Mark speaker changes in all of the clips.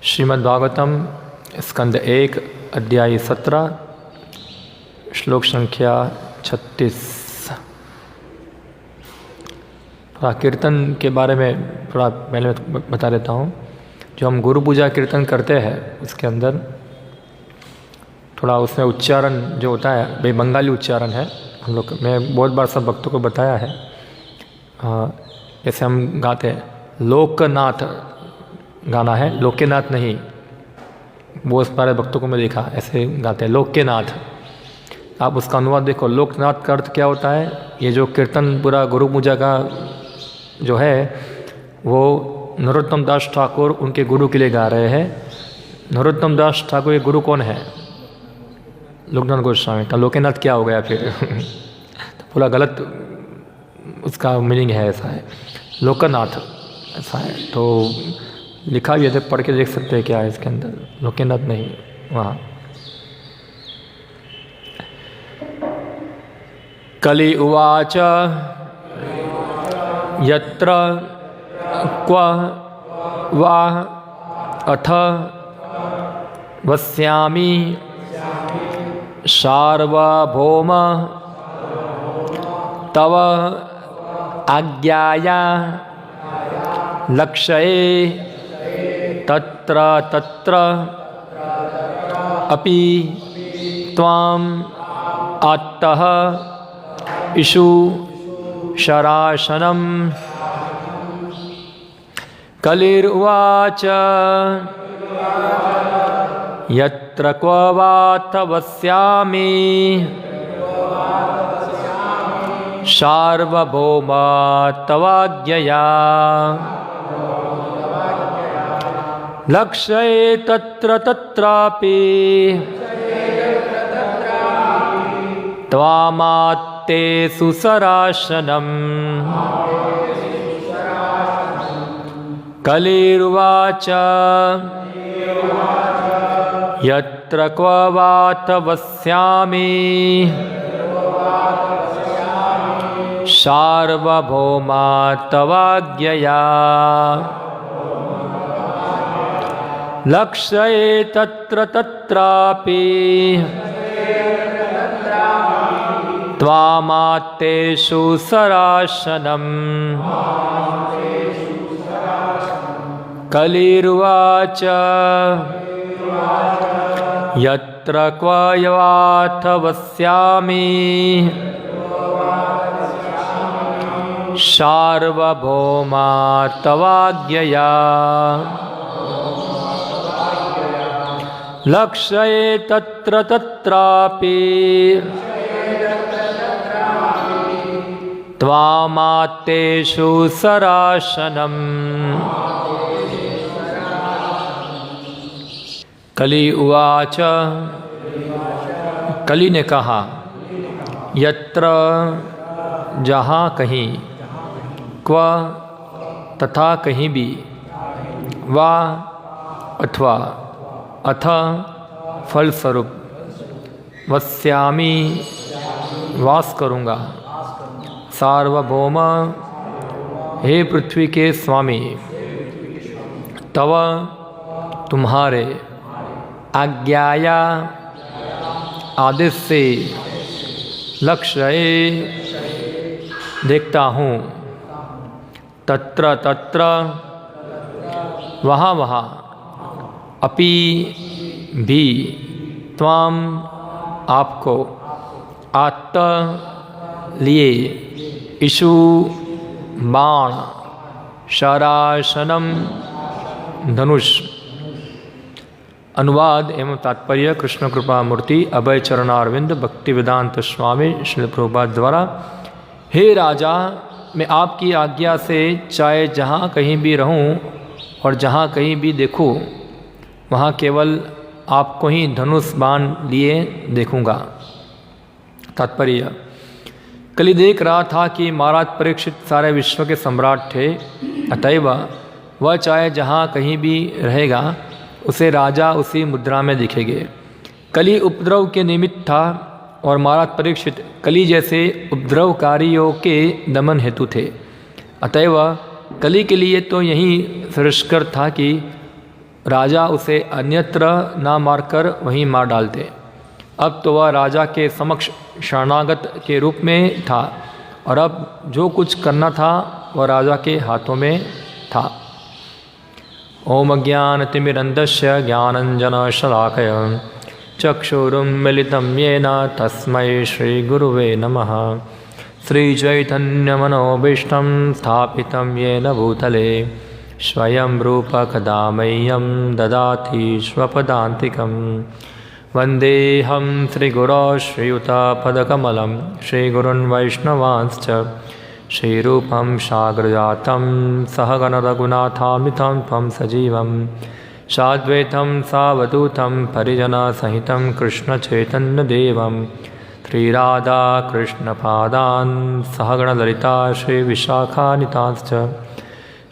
Speaker 1: श्रीमद्भागवतम स्कंद 1 अध्याय 17 श्लोक संख्या 36। थोड़ा कीर्तन के बारे में थोड़ा पहले बता देता हूँ। जो हम गुरु पूजा कीर्तन करते हैं उसके अंदर थोड़ा उसमें उच्चारण जो होता है भाई बंगाली उच्चारण है। हम लोग मैं बहुत बार सब भक्तों को बताया है। जैसे हम गाते हैं लोकनाथ गाना है, लोकनाथ नहीं। वो सारे भक्तों को मैं देखा ऐसे गाते हैं लोकनाथ। आप उसका अनुवाद देखो, लोकनाथ का अर्थ क्या होता है। ये जो कीर्तन पूरा गुरु पूजा का जो है वो नरोत्तम दास ठाकुर उनके गुरु के लिए गा रहे हैं। नरोत्तम दास ठाकुर के गुरु कौन है? लोकनाथ गोस्वामी। तो लोकनाथ क्या हो गया फिर? तो पूरा गलत उसका मीनिंग है, ऐसा है लोकनाथ ऐसा है। तो लिखा भी है, पढ़ के देख सकते हैं क्या है इसके अंदर। लोकनाथ नहीं वहाँ। कलि उवाच यत्र क्व वा अथ वस्यामि सार्वभौम तव आज्ञाया लक्ष्ये तत्र तत्र अपि त्वाम् आत्तः इषु शरासनम्। कलिर्वाच यत्र क्व वाथ वस्यामि सार्वभौम तवाज्ञया लक्ष्ये तत्र तत्रापि त्वामात्ते सुसरासनम्। कलिर्वाच यत्र क्व वाथ वस्यामि सार्वभौम तवाज्ञया लक्ष्ये तत्र तत्रापि त्वामात्तेषु सरासनम्। कलिर्वाच यत्र क्व वाथ वस्यामि सार्वभौम तवाज्ञया लक्ष्ये तत्र तत्रापि त्वामात्तेषु सरासनम्। कलि उवाच कलि ने कहा यत्र जहाँ कहीं क्व तथा कहीं भी वा अथवा अथ फलस्वरूप वस्यामि वास करूँगा सार्वभौम हे पृथ्वी के स्वामी तव तुम्हारे आज्ञाया आदेश से लक्ष्य देखता हूँ तत्र तत्र वहाँ वहाँ अपि भी त्वाम आपको आत्त लिए इषु बाण शरासनम धनुष। अनुवाद एवं तात्पर्य कृष्ण कृपा मूर्ति अभय चरणारविंद भक्ति वेदांत स्वामी श्रील प्रभुपाद द्वारा। हे राजा, मैं आपकी आज्ञा से चाहे जहाँ कहीं भी रहूँ और जहाँ कहीं भी देखूँ वहाँ केवल आपको ही धनुष बाण लिए देखूँगा। तात्पर्य कलि देख रहा था कि महाराज परीक्षित सारे विश्व के सम्राट थे, अतएव वह चाहे जहाँ कहीं भी रहेगा उसे राजा उसी मुद्रा में दिखेंगे। कलि उपद्रव के निमित्त था और महाराज परीक्षित कलि जैसे उपद्रवकारियों के दमन हेतु थे। अतएव कली के लिए तो यही श्रेष्ठकर था कि राजा उसे अन्यत्र ना मारकर वहीं मार डालते। अब तो वह राजा के समक्ष शरणागत के रूप में था और अब जो कुछ करना था वह राजा के हाथों में था। ओम ज्ञानतिमिरन्धस्य ज्ञानञ्जनशलाकया चक्षुरुन्मीलितं येन तस्मै श्रीगुरुवे नमः। श्रीचैतन्यमनोभीष्टं स्थापितं येन भूतले स्वयं रूप कदा मह्यं ददाति स्वपदान्तिकं। वन्देऽहं श्रीगुरो श्रीयुतपदकमलं श्रीगुरुन् वैष्णवांश्च श्रीरूपं साग्रजातं सहगणरघुनाथामितं त्वं सजीवं साद्वैतं सावधूतं परिजनसहितं कृष्णचैतन्यदेवं श्रीराधाकृष्णपादान् सहगणललिता श्रीविशाखान्वितांश्च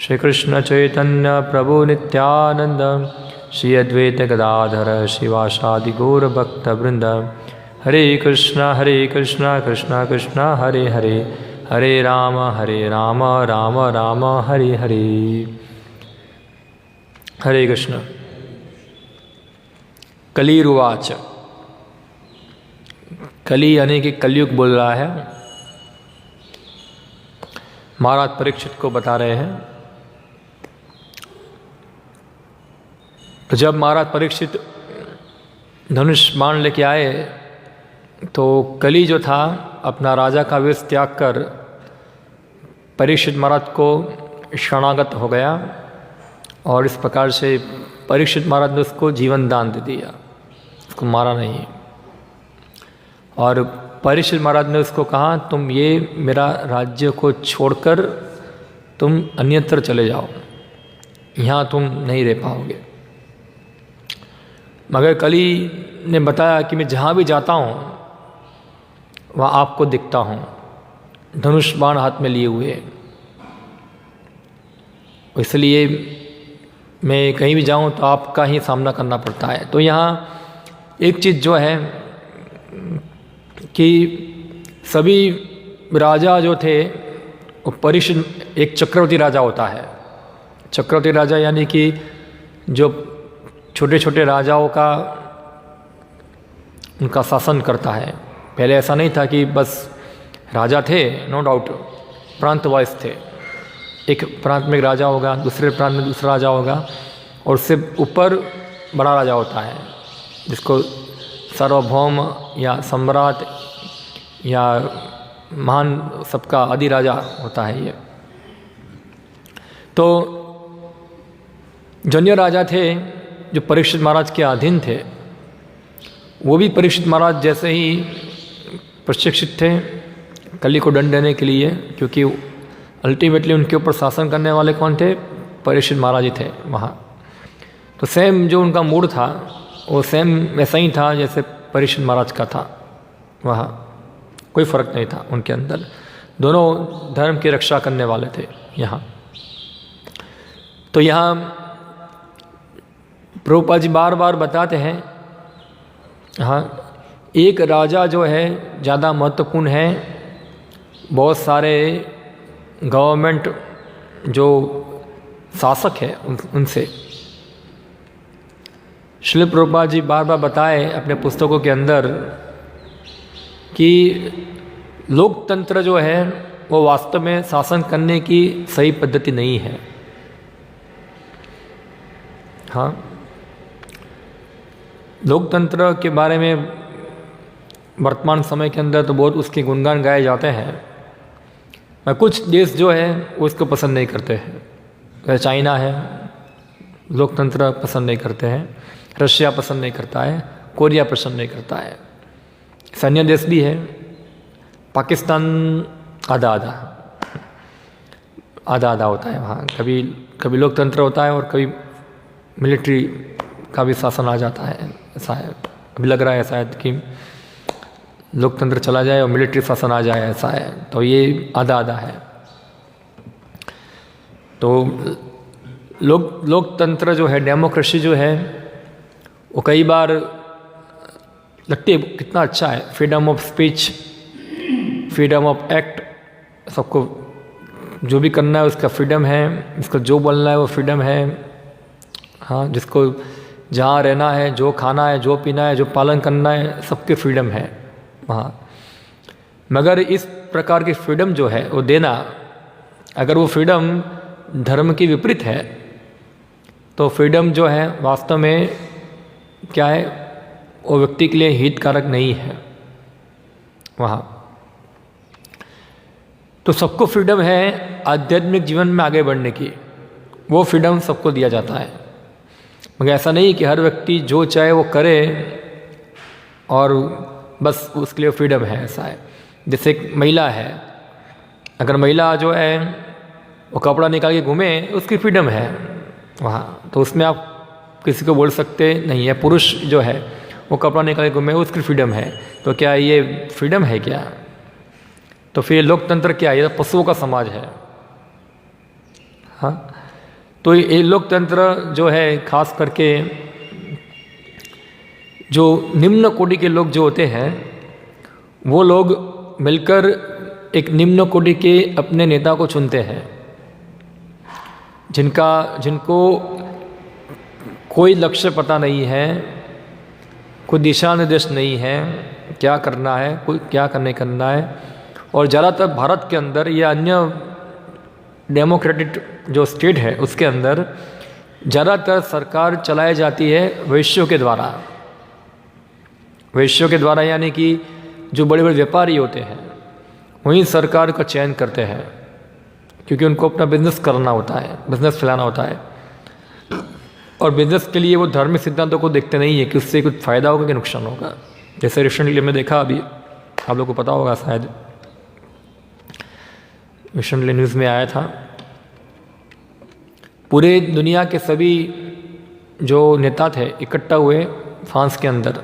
Speaker 1: श्रीकृष्णचैतन्यप्रभुनित्यानन्द श्री अद्वैत गदाधर शिवासादि गौरभक्तवृंद। हरे कृष्ण कृष्ण कृष्ण हरे हरे, हरे राम राम राम हरे हरे। हरे कृष्ण। कलिरुवाच, कली यानी कि कलयुग बोल रहा है। महाराज परीक्षित को बता रहे हैं। तो जब महाराज परीक्षित धनुष बाण लेके आए तो कली जो था अपना राजा का वेश त्याग कर परीक्षित महाराज को शरणागत हो गया और इस प्रकार से परीक्षित महाराज ने उसको जीवन दान दे दिया, उसको मारा नहीं। और परीक्षित महाराज ने उसको कहा तुम ये मेरा राज्य को छोड़कर तुम अन्यत्र चले जाओ, यहाँ तुम नहीं रह पाओगे। मगर कली ने बताया कि मैं जहाँ भी जाता हूँ वहाँ आपको दिखता हूँ, धनुष बाण हाथ में लिए हुए, इसलिए मैं कहीं भी जाऊँ तो आपका ही सामना करना पड़ता है। तो यहाँ एक चीज़ जो है कि सभी राजा जो थे वो परीक्षित, एक चक्रवर्ती राजा होता है। चक्रवर्ती राजा यानी कि जो छोटे छोटे राजाओं का उनका शासन करता है। पहले ऐसा नहीं था कि बस राजा थे, नो डाउट प्रांत वाइज थे, एक प्रांत में एक राजा होगा, दूसरे प्रांत में दूसरा राजा होगा और उससे ऊपर बड़ा राजा होता है जिसको सार्वभौम या सम्राट या महान सबका आदि राजा होता है। ये तो जन्य राजा थे जो परीक्षित महाराज के अधीन थे, वो भी परीक्षित महाराज जैसे ही प्रशिक्षित थे कली को दंड देने के लिए, क्योंकि अल्टीमेटली उनके ऊपर शासन करने वाले कौन थे? परीक्षित महाराज ही थे वहाँ। तो सेम जो उनका मूड था वो सेम वैसा ही था जैसे परीक्षित महाराज का था। वहाँ कोई फ़र्क नहीं था उनके अंदर, दोनों धर्म की रक्षा करने वाले थे यहाँ। तो यहाँ प्रभुपाद जी बार बार बताते हैं, हाँ, एक राजा जो है ज़्यादा महत्वपूर्ण है बहुत सारे गवर्नमेंट जो शासक है उनसे। श्री प्रभुपाद जी बार बार बताए अपने पुस्तकों के अंदर कि लोकतंत्र जो है वो वास्तव में शासन करने की सही पद्धति नहीं है। हाँ, लोकतंत्र के बारे में वर्तमान समय के अंदर तो बहुत उसके गुणगान गाए जाते हैं। कुछ देश जो है वो इसको पसंद नहीं करते हैं। चाइना है, लोकतंत्र पसंद नहीं करते हैं। रशिया पसंद नहीं करता है। कोरिया पसंद नहीं करता है। सैन्य देश भी है। पाकिस्तान आधा आधा होता है वहाँ, कभी लोकतंत्र होता है और कभी मिलिट्री का भी शासन आ जाता है। ऐसा है, अभी लग रहा है शायद कि लोकतंत्र चला जाए और मिलिट्री शासन आ जाए, ऐसा है। तो ये आधा है। तो लोकतंत्र जो है, डेमोक्रेसी जो है, वो कई बार लगती है कितना अच्छा है। Freedom of speech, freedom of act, सबको जो भी करना है उसका फ्रीडम है, इसका जो बोलना है वो फ्रीडम है। हाँ, जिसको जहाँ रहना है, जो खाना है, जो पीना है, जो पालन करना है, सबके फ्रीडम है वहाँ। मगर इस प्रकार की फ्रीडम जो है वो देना, अगर वो फ्रीडम धर्म की विपरीत है तो फ्रीडम जो है वास्तव में क्या है, वो व्यक्ति के लिए हितकारक नहीं है वहाँ। तो सबको फ्रीडम है आध्यात्मिक जीवन में आगे बढ़ने की, वो फ्रीडम सबको दिया जाता है। मगर ऐसा नहीं कि हर व्यक्ति जो चाहे वो करे और बस उसके लिए फ्रीडम है, ऐसा है। जैसे एक महिला है, अगर महिला जो है वो कपड़ा निकाल के घूमे, उसकी फ्रीडम है वहाँ, तो उसमें आप किसी को बोल सकते नहीं है। पुरुष जो है वो कपड़ा निकाल के घूमे, उसकी फ्रीडम है। तो क्या ये फ्रीडम है क्या? तो फिर लोकतंत्र क्या है? ये पशुओं का समाज है। हाँ, तो ये लोकतंत्र जो है खास करके जो निम्न कोटि के लोग जो होते हैं, वो लोग मिलकर एक निम्न कोटि के अपने नेता को चुनते हैं, जिनको कोई लक्ष्य पता नहीं है, कोई दिशा निर्देश नहीं है, क्या करना है, कोई क्या करना है। और ज़्यादातर भारत के अंदर या अन्य डेमोक्रेटिक जो स्टेट है उसके अंदर ज़्यादातर सरकार चलाई जाती है वैश्यों के द्वारा। वैश्यों के द्वारा यानी कि जो बड़े बड़े व्यापारी होते हैं वहीं सरकार का चयन करते हैं, क्योंकि उनको अपना बिजनेस करना होता है, बिजनेस फैलाना होता है। और बिजनेस के लिए वो धार्मिक सिद्धांतों को देखते नहीं है कि उससे कुछ फ़ायदा होगा कि नुकसान होगा। जैसे रिसेंटली हमने देखा, अभी आप लोग को पता होगा शायद, रिसेंटली न्यूज़ में आया था, पूरे दुनिया के सभी जो नेता थे इकट्ठा हुए फ्रांस के अंदर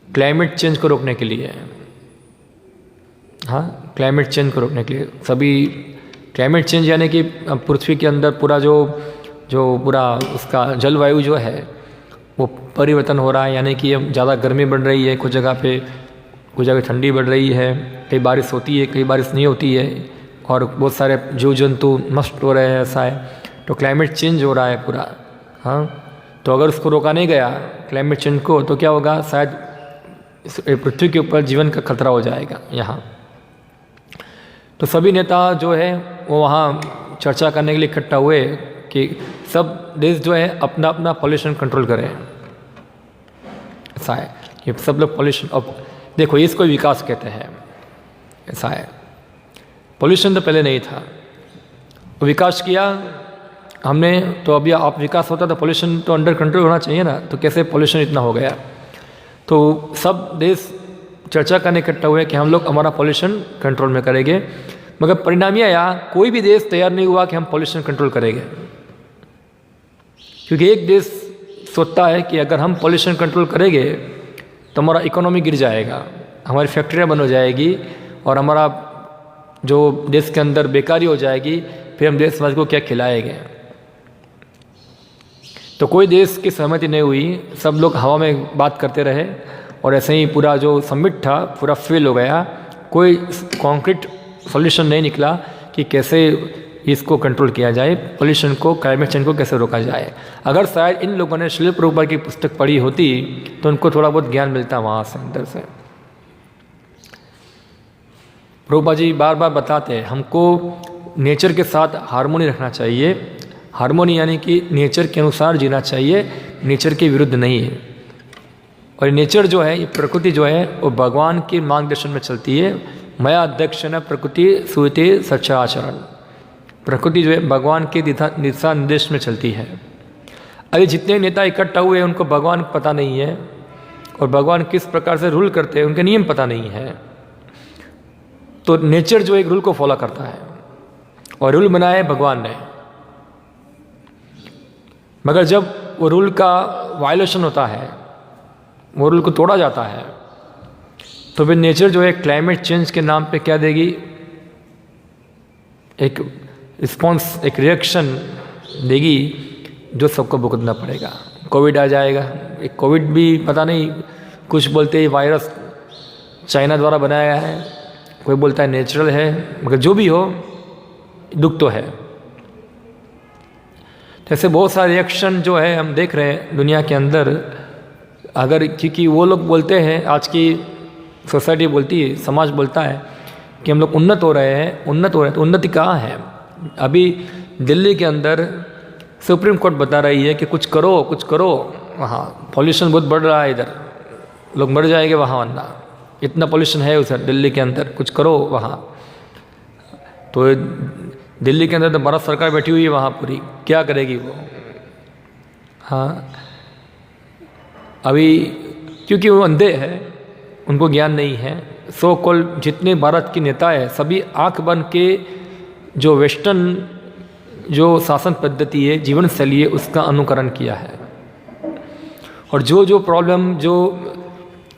Speaker 1: क्लाइमेट चेंज को रोकने के लिए। हाँ, क्लाइमेट चेंज को रोकने के लिए सभी, क्लाइमेट चेंज यानी कि पृथ्वी के अंदर पूरा जो पूरा उसका जलवायु जो है वो परिवर्तन हो रहा है, यानी कि अब ज़्यादा गर्मी बढ़ रही है, कुछ जगह ठंडी बढ़ रही है, कहीं बारिश होती है, कहीं बारिश नहीं होती है, और बहुत सारे जीव जंतु नष्ट हो रहे हैं, ऐसा है। तो क्लाइमेट चेंज हो रहा है पूरा। हाँ, तो अगर उसको रोका नहीं गया क्लाइमेट चेंज को, तो क्या होगा, शायद पृथ्वी के ऊपर जीवन का खतरा हो जाएगा यहाँ। तो सभी नेता जो है वो वहाँ चर्चा करने के लिए इकट्ठा हुए कि सब देश जो है अपना अपना पॉल्यूशन कंट्रोल करें। ऐसा है कि सब लोग पॉल्यूशन, अब देखो इसको विकास कहते हैं, ऐसा है। पॉल्यूशन तो पहले नहीं था, तो विकास किया हमने, तो अभी आप विकास होता तो पॉल्यूशन तो अंडर कंट्रोल होना चाहिए ना, तो कैसे पॉल्यूशन इतना हो गया? तो सब देश चर्चा करने इकट्ठा हुए कि हम लोग हमारा पॉल्यूशन कंट्रोल में करेंगे। मगर परिणाम यह आया, कोई भी देश तैयार नहीं हुआ कि हम पॉल्यूशन कंट्रोल करेंगे, क्योंकि एक देश सोचता है कि अगर हम पॉल्यूशन कंट्रोल करेंगे तो हमारा इकोनॉमी गिर जाएगा, हमारी फैक्ट्रियाँ बंद हो जाएगी, और हमारा जो देश के अंदर बेकारी हो जाएगी, फिर हम देश समाज को क्या खिलाएंगे। तो कोई देश की सहमति नहीं हुई, सब लोग हवा में बात करते रहे, और ऐसे ही पूरा जो समिट था पूरा फेल हो गया। कोई कॉन्क्रीट सॉल्यूशन नहीं निकला कि कैसे इसको कंट्रोल किया जाए, पॉल्यूशन को, क्लाइमेट चेंज को कैसे रोका जाए। अगर शायद इन लोगों ने श्रील प्रभुपाद की पुस्तक पढ़ी होती तो उनको थोड़ा बहुत ज्ञान मिलता वहाँ से, अंदर से। प्रभुपाद जी बार बार बताते हैं हमको नेचर के साथ हार्मोनी रखना चाहिए। हार्मोनी यानी कि नेचर के अनुसार जीना चाहिए, नेचर के विरुद्ध नहीं है। और नेचर जो है, ये प्रकृति जो है, वो भगवान के मार्गदर्शन में चलती है। मया अध्यक्षण प्रकृति सूयते सच्चा आचरण। प्रकृति जो है भगवान के दिशा निर्देश में चलती है। अभी जितने नेता इकट्ठा हुए उनको भगवान पता नहीं है, और भगवान किस प्रकार से रूल करते हैं उनके नियम पता नहीं है। तो नेचर जो एक रूल को फॉलो करता है, और रूल बनाया है भगवान ने। मगर जब वो रूल का वायलेशन होता है, वो रूल को तोड़ा जाता है, तो फिर नेचर जो है क्लाइमेट चेंज के नाम पे क्या देगी, एक रिस्पॉन्स, एक रिएक्शन देगी जो सबको भुगतना पड़ेगा। कोविड आ जाएगा, एक कोविड भी पता नहीं, कुछ बोलते हैं वायरस चाइना द्वारा बनाया गया है, कोई बोलता है नेचुरल है, मगर जो भी हो दुख तो है। जैसे बहुत सारे रिएक्शन जो है हम देख रहे हैं दुनिया के अंदर, अगर क्योंकि वो लोग बोलते हैं, आज की सोसाइटी बोलती है, समाज बोलता है कि हम लोग उन्नत हो रहे हैं, तो उन्नति कहाँ है? अभी दिल्ली के अंदर सुप्रीम कोर्ट बता रही है कि कुछ करो, वहाँ पॉल्यूशन बहुत बढ़ रहा है, इधर लोग मर जाएंगे वहाँ, वरना इतना पॉल्यूशन है उधर दिल्ली के अंदर, कुछ करो वहाँ। तो दिल्ली के अंदर तो भारत सरकार बैठी हुई है वहाँ पूरी, क्या करेगी वो? हाँ, अभी क्योंकि वो अंधे हैं, उनको ज्ञान नहीं है। सो कॉल जितने भारत के नेता है सभी आंख बंद के जो वेस्टर्न जो शासन पद्धति है, जीवन शैली है, उसका अनुकरण किया है। और जो प्रॉब्लम जो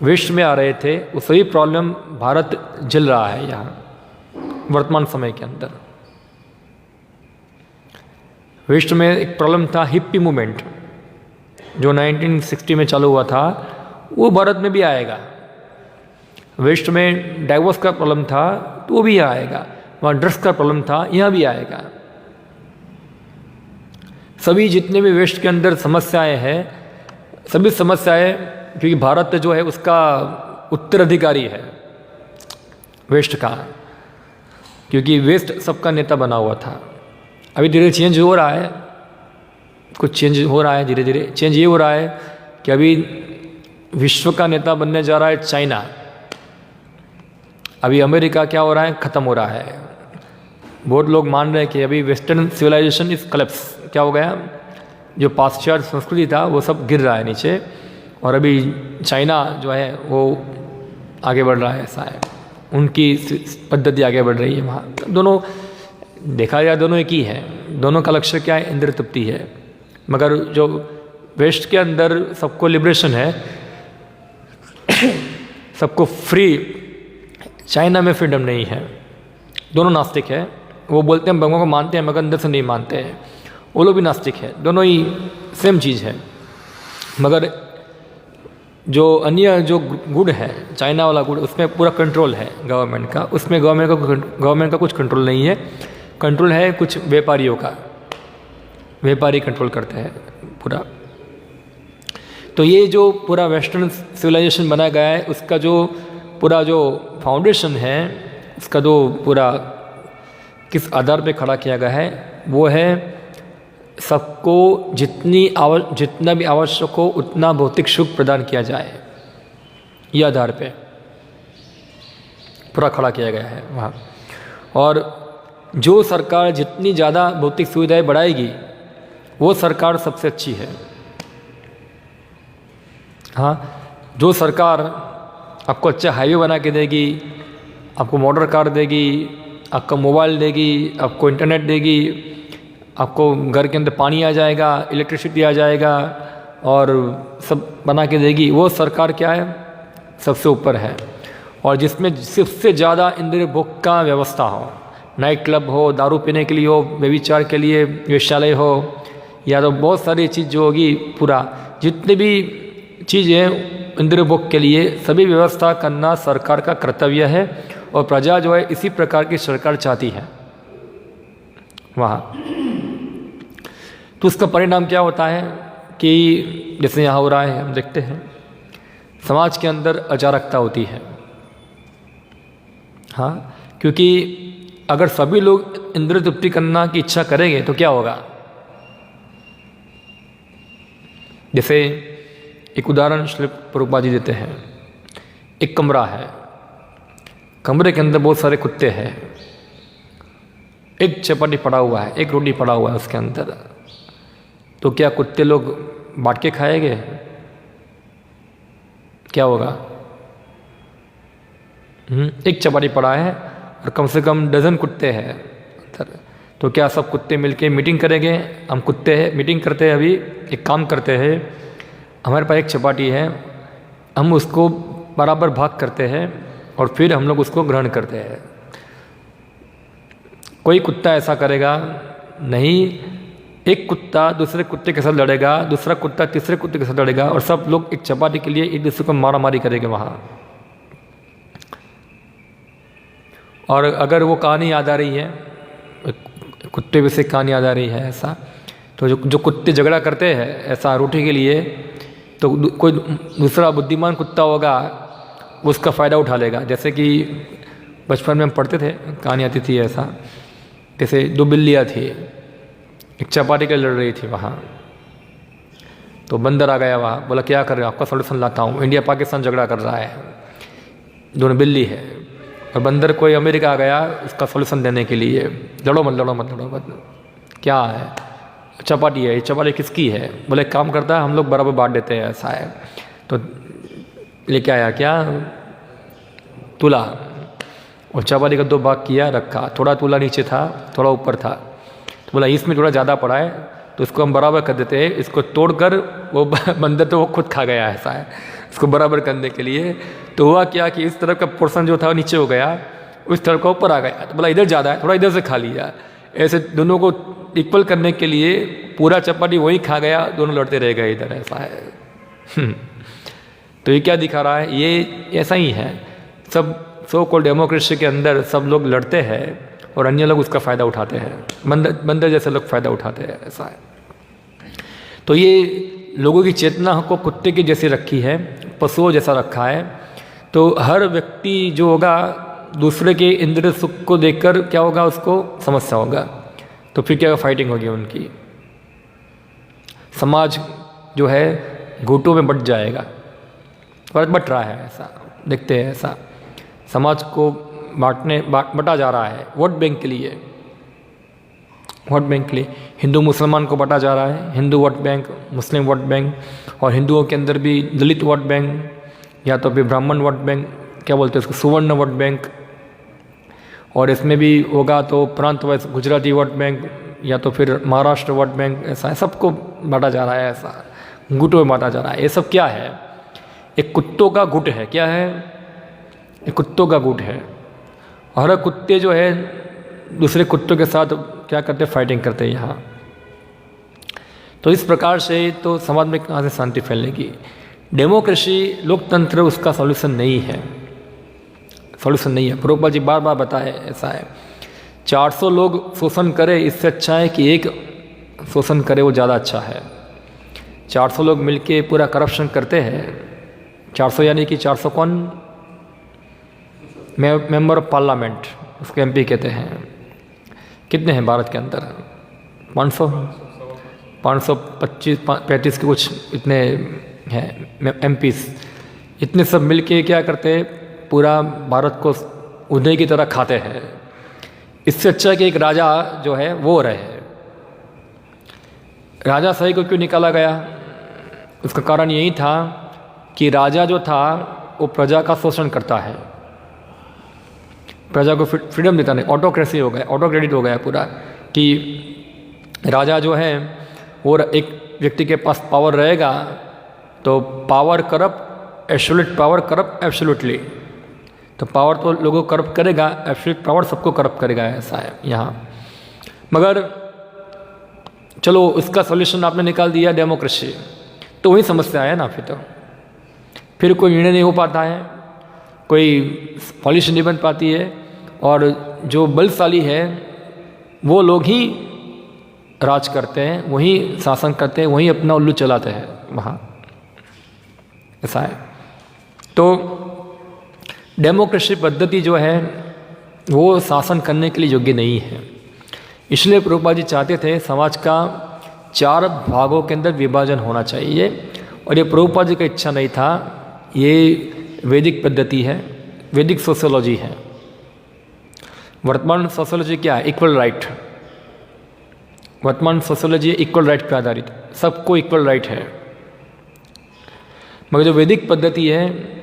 Speaker 1: विश्व में आ रहे थे वो सभी प्रॉब्लम भारत झेल रहा है यहाँ वर्तमान समय के अंदर। विश्व में एक प्रॉब्लम था हिप्पी मूवमेंट जो 1960 में चालू हुआ था, वो भारत में भी आएगा। वेस्ट में डाइवोर्स का प्रॉब्लम था तो वो भी आएगा, वहाँ ड्रग्स का प्रॉब्लम था, यहाँ भी आएगा। सभी जितने भी वेस्ट के अंदर समस्याएं हैं, सभी समस्याएं, क्योंकि भारत जो है उसका उत्तराधिकारी है वेस्ट का, क्योंकि वेस्ट सबका नेता बना हुआ था। अभी धीरे चेंज हो रहा है, कुछ चेंज हो रहा है, धीरे धीरे चेंज ये हो रहा है कि अभी विश्व का नेता बनने जा रहा है चाइना। अभी अमेरिका क्या हो रहा है, ख़त्म हो रहा है। बहुत लोग मान रहे हैं कि अभी वेस्टर्न सिविलाइजेशन इज कलेप्स, क्या हो गया, जो पाश्चात्य संस्कृति था वो सब गिर रहा है नीचे, और अभी चाइना जो है वो आगे बढ़ रहा है, ऐसा है, उनकी पद्धति आगे बढ़ रही है वहाँ। दोनों देखा जाए दोनों एक ही है, दोनों का लक्ष्य क्या है, इंद्र तृप्ति है। मगर जो वेस्ट के अंदर सबको लिबरेशन है, सबको फ्री, चाइना में फ्रीडम नहीं है। दोनों नास्तिक है, वो बोलते हैं भगवान को मानते हैं मगर अंदर से नहीं मानते हैं, वो लोग भी नास्तिक है, दोनों ही सेम चीज़ है। मगर जो अन्य जो गुड है, चाइना वाला गुड, उसमें पूरा कंट्रोल है गवर्नमेंट का, उसमें गवर्नमेंट का कुछ कंट्रोल नहीं है, कंट्रोल है कुछ व्यापारियों का, व्यापारी कंट्रोल करते हैं पूरा। तो ये जो पूरा वेस्टर्न सिविलाइजेशन बनाया गया है, उसका जो पूरा जो फाउंडेशन है, उसका जो पूरा किस आधार पे खड़ा किया गया है, वो है सबको जितना भी आवश्यक हो उतना भौतिक सुख प्रदान किया जाए, ये आधार पे पूरा खड़ा किया गया है वहाँ। और जो सरकार जितनी ज़्यादा भौतिक सुविधाएं बढ़ाएगी वो सरकार सबसे अच्छी है। हाँ, जो सरकार आपको अच्छा हाईवे बना के देगी, आपको मोटर कार देगी, आपका मोबाइल देगी, आपको इंटरनेट देगी, आपको घर के अंदर पानी आ जाएगा, इलेक्ट्रिसिटी आ जाएगा और सब बना के देगी, वो सरकार क्या है, सबसे ऊपर है। और जिसमें सबसे ज़्यादा इंद्रिय भोग का व्यवस्था हो, नाइट क्लब हो, दारू पीने के लिए हो, व्यभिचार के लिए वेश्यालय हो, या तो बहुत सारी चीज़ जो होगी, पूरा जितने भी चीज़ें इंद्रिय भोग के लिए सभी व्यवस्था करना सरकार का कर्तव्य है। और प्रजा जो है इसी प्रकार की सरकार चाहती है वहाँ। तो उसका परिणाम क्या होता है कि जैसे यहाँ हो रहा है, हम देखते हैं समाज के अंदर अराजकता होती है। हाँ, क्योंकि अगर सभी लोग इंद्रिय तृप्ति करना की इच्छा करेंगे तो क्या होगा। जैसे एक उदाहरण श्री प्रभुपाद जी देते हैं, एक कमरा है, कमरे के अंदर बहुत सारे कुत्ते हैं, एक चपाटी पड़ा हुआ है, एक रोटी पड़ा हुआ है उसके अंदर, तो क्या कुत्ते लोग बांट के खाएंगे, क्या होगा। एक चपाटी पड़ा है और कम से कम डजन कुत्ते हैं, तो क्या सब कुत्ते मिलके मीटिंग करेंगे, हम कुत्ते हैं मीटिंग करते हैं, अभी एक काम करते हैं, हमारे पास एक चपाटी है, हम उसको बराबर भाग करते हैं और फिर हम लोग उसको ग्रहण करते हैं। कोई कुत्ता ऐसा करेगा नहीं, एक कुत्ता दूसरे कुत्ते के साथ लड़ेगा, दूसरा कुत्ता तीसरे कुत्ते के साथ लड़ेगा और सब लोग एक चपाटी के लिए एक दूसरे को मारा मारी करेंगे वहाँ। और अगर वो कहानी याद आ रही है, कुत्ते पे से कहानी याद आ रही है ऐसा, तो जो कुत्ते झगड़ा करते हैं ऐसा रोटी के लिए, तो कोई दूसरा बुद्धिमान कुत्ता होगा उसका फ़ायदा उठा लेगा। जैसे कि बचपन में हम पढ़ते थे, कहानी आती थी ऐसा, जैसे 2 बिल्लियाँ थी, एक चपाटी के लड़ रही थी वहाँ, तो बंदर आ गया वहाँ, बोला क्या कर रहे हो, आपका सॉल्यूशन लाता हूँ, इंडिया पाकिस्तान झगड़ा कर रहा है, दोनों बिल्ली है, और बंदर कोई अमेरिका आ गया उसका सॉल्यूशन देने के लिए, लड़ो मत लड़ो मत लड़ो मत, क्या है, चपाटी है, ये चपाटी किसकी है, बोले काम करता है, हम लोग बराबर बांट देते हैं, ऐसा है। तो लेके आया क्या, तुला, और चपाटी का 2 भाग किया, रखा, थोड़ा तुला नीचे था थोड़ा ऊपर था, तो बोला इसमें थोड़ा ज़्यादा पड़ा है तो इसको हम बराबर कर देते हैं, इसको तोड़कर वो बंदर तो वो खुद खा गया, ऐसा है, इसको बराबर करने के लिए। तो हुआ क्या कि इस तरफ का पोर्शन जो था वो नीचे हो गया, उस तरफ का ऊपर आ गया, तो बोला इधर ज़्यादा है, थोड़ा इधर से खा लिया, ऐसे दोनों को इक्वल करने के लिए पूरा चपाटी वही खा गया, दोनों लड़ते रह गए इधर, ऐसा है। तो ये क्या दिखा रहा है, ये ऐसा ही है, सब सो कॉल्ड डेमोक्रेसी के अंदर सब लोग लड़ते हैं और अन्य लोग उसका फ़ायदा उठाते हैं, बंदर जैसे लोग फ़ायदा उठाते हैं, ऐसा है। तो ये लोगों की चेतना को कुत्ते की जैसी रखी है, पशुओं जैसा रखा है। तो हर व्यक्ति जो होगा दूसरे के इंद्रिय सुख को देखकर क्या होगा, उसको समस्या होगा, तो फिर क्या फाइटिंग होगी उनकी, समाज जो है घूटों में बट जाएगा, और बट रहा है, ऐसा देखते हैं, ऐसा समाज को बटा जा रहा है वोट बैंक के लिए, वोट बैंक के लिए हिंदू मुसलमान को बटा जा रहा है, हिंदू वोट बैंक, मुस्लिम वोट बैंक, और हिंदुओं के अंदर भी दलित वोट बैंक, या तो फिर ब्राह्मण वोट बैंक, क्या बोलते हैं उसको, सुवर्ण वोट बैंक, और इसमें भी होगा तो प्रांत वाइज गुजराती वोट बैंक, या तो फिर महाराष्ट्र वोट बैंक, ऐसा है, सबको बांटा जा रहा है, ऐसा गुटों में बांटा जा रहा है। ये सब क्या है, एक कुत्तों का गुट है, क्या है, एक कुत्तों का गुट है, और हर कुत्ते जो है दूसरे कुत्तों के साथ क्या करते, फाइटिंग करते हैं यहाँ। तो इस प्रकार से तो समाज में कहाँ से शांति फैलेगी। डेमोक्रेसी, लोकतंत्र उसका सॉल्यूशन नहीं है, सॉल्यूशन नहीं है। प्रभुपाद जी बार बार बताए, ऐसा है 400 लोग शोषण करे इससे अच्छा है कि एक शोषण करे, वो ज़्यादा अच्छा है। 400 लोग मिलके पूरा करप्शन करते हैं, 400 यानी कि 400 कौन, मेंबर ऑफ पार्लियामेंट, उसको MP कहते हैं। कितने हैं भारत के अंदर, 500 525 35 के कुछ इतने हैं MPs, इतने सब मिलके क्या करते हैं, पूरा भारत को उन्हीं की तरह खाते हैं। इससे अच्छा कि एक राजा जो है वो रहे। राजा सही को क्यों निकाला गया, उसका कारण यही था कि राजा जो था वो प्रजा का शोषण करता है, प्रजा को फ्रीडम देता नहीं, ऑटोक्रेसी हो गया, ऑटोक्रेडिट हो गया पूरा, कि राजा जो है वो एक व्यक्ति के पास पावर रहेगा तो power corrupt, absolute power corrupt absolutely, तो पावर तो लोगों को करप्ट करेगा, एब्सोल्यूट पावर सबको करप्ट करेगा, ऐसा है यहाँ। मगर चलो उसका सॉल्यूशन आपने निकाल दिया डेमोक्रेसी, तो वही समस्या है ना, फिर कोई निर्णय नहीं हो पाता है, कोई पॉलिसी नहीं बन पाती है, और जो बलशाली है वो लोग ही राज करते हैं, वही शासन करते हैं, वही अपना उल्लू चलाते हैं वहाँ, ऐसा है। तो डेमोक्रेसी पद्धति जो है वो शासन करने के लिए योग्य नहीं है। इसलिए प्रभुपाद जी चाहते थे समाज का 4 भागों के अंदर विभाजन होना चाहिए, और ये प्रभुपाद जी का इच्छा नहीं था। ये वैदिक पद्धति है, वैदिक सोशियोलॉजी है। वर्तमान सोशियोलॉजी क्या है, इक्वल राइट। वर्तमान सोशियोलॉजी इक्वल राइट पर आधारित, सबको इक्वल राइट है। मगर जो वैदिक पद्धति है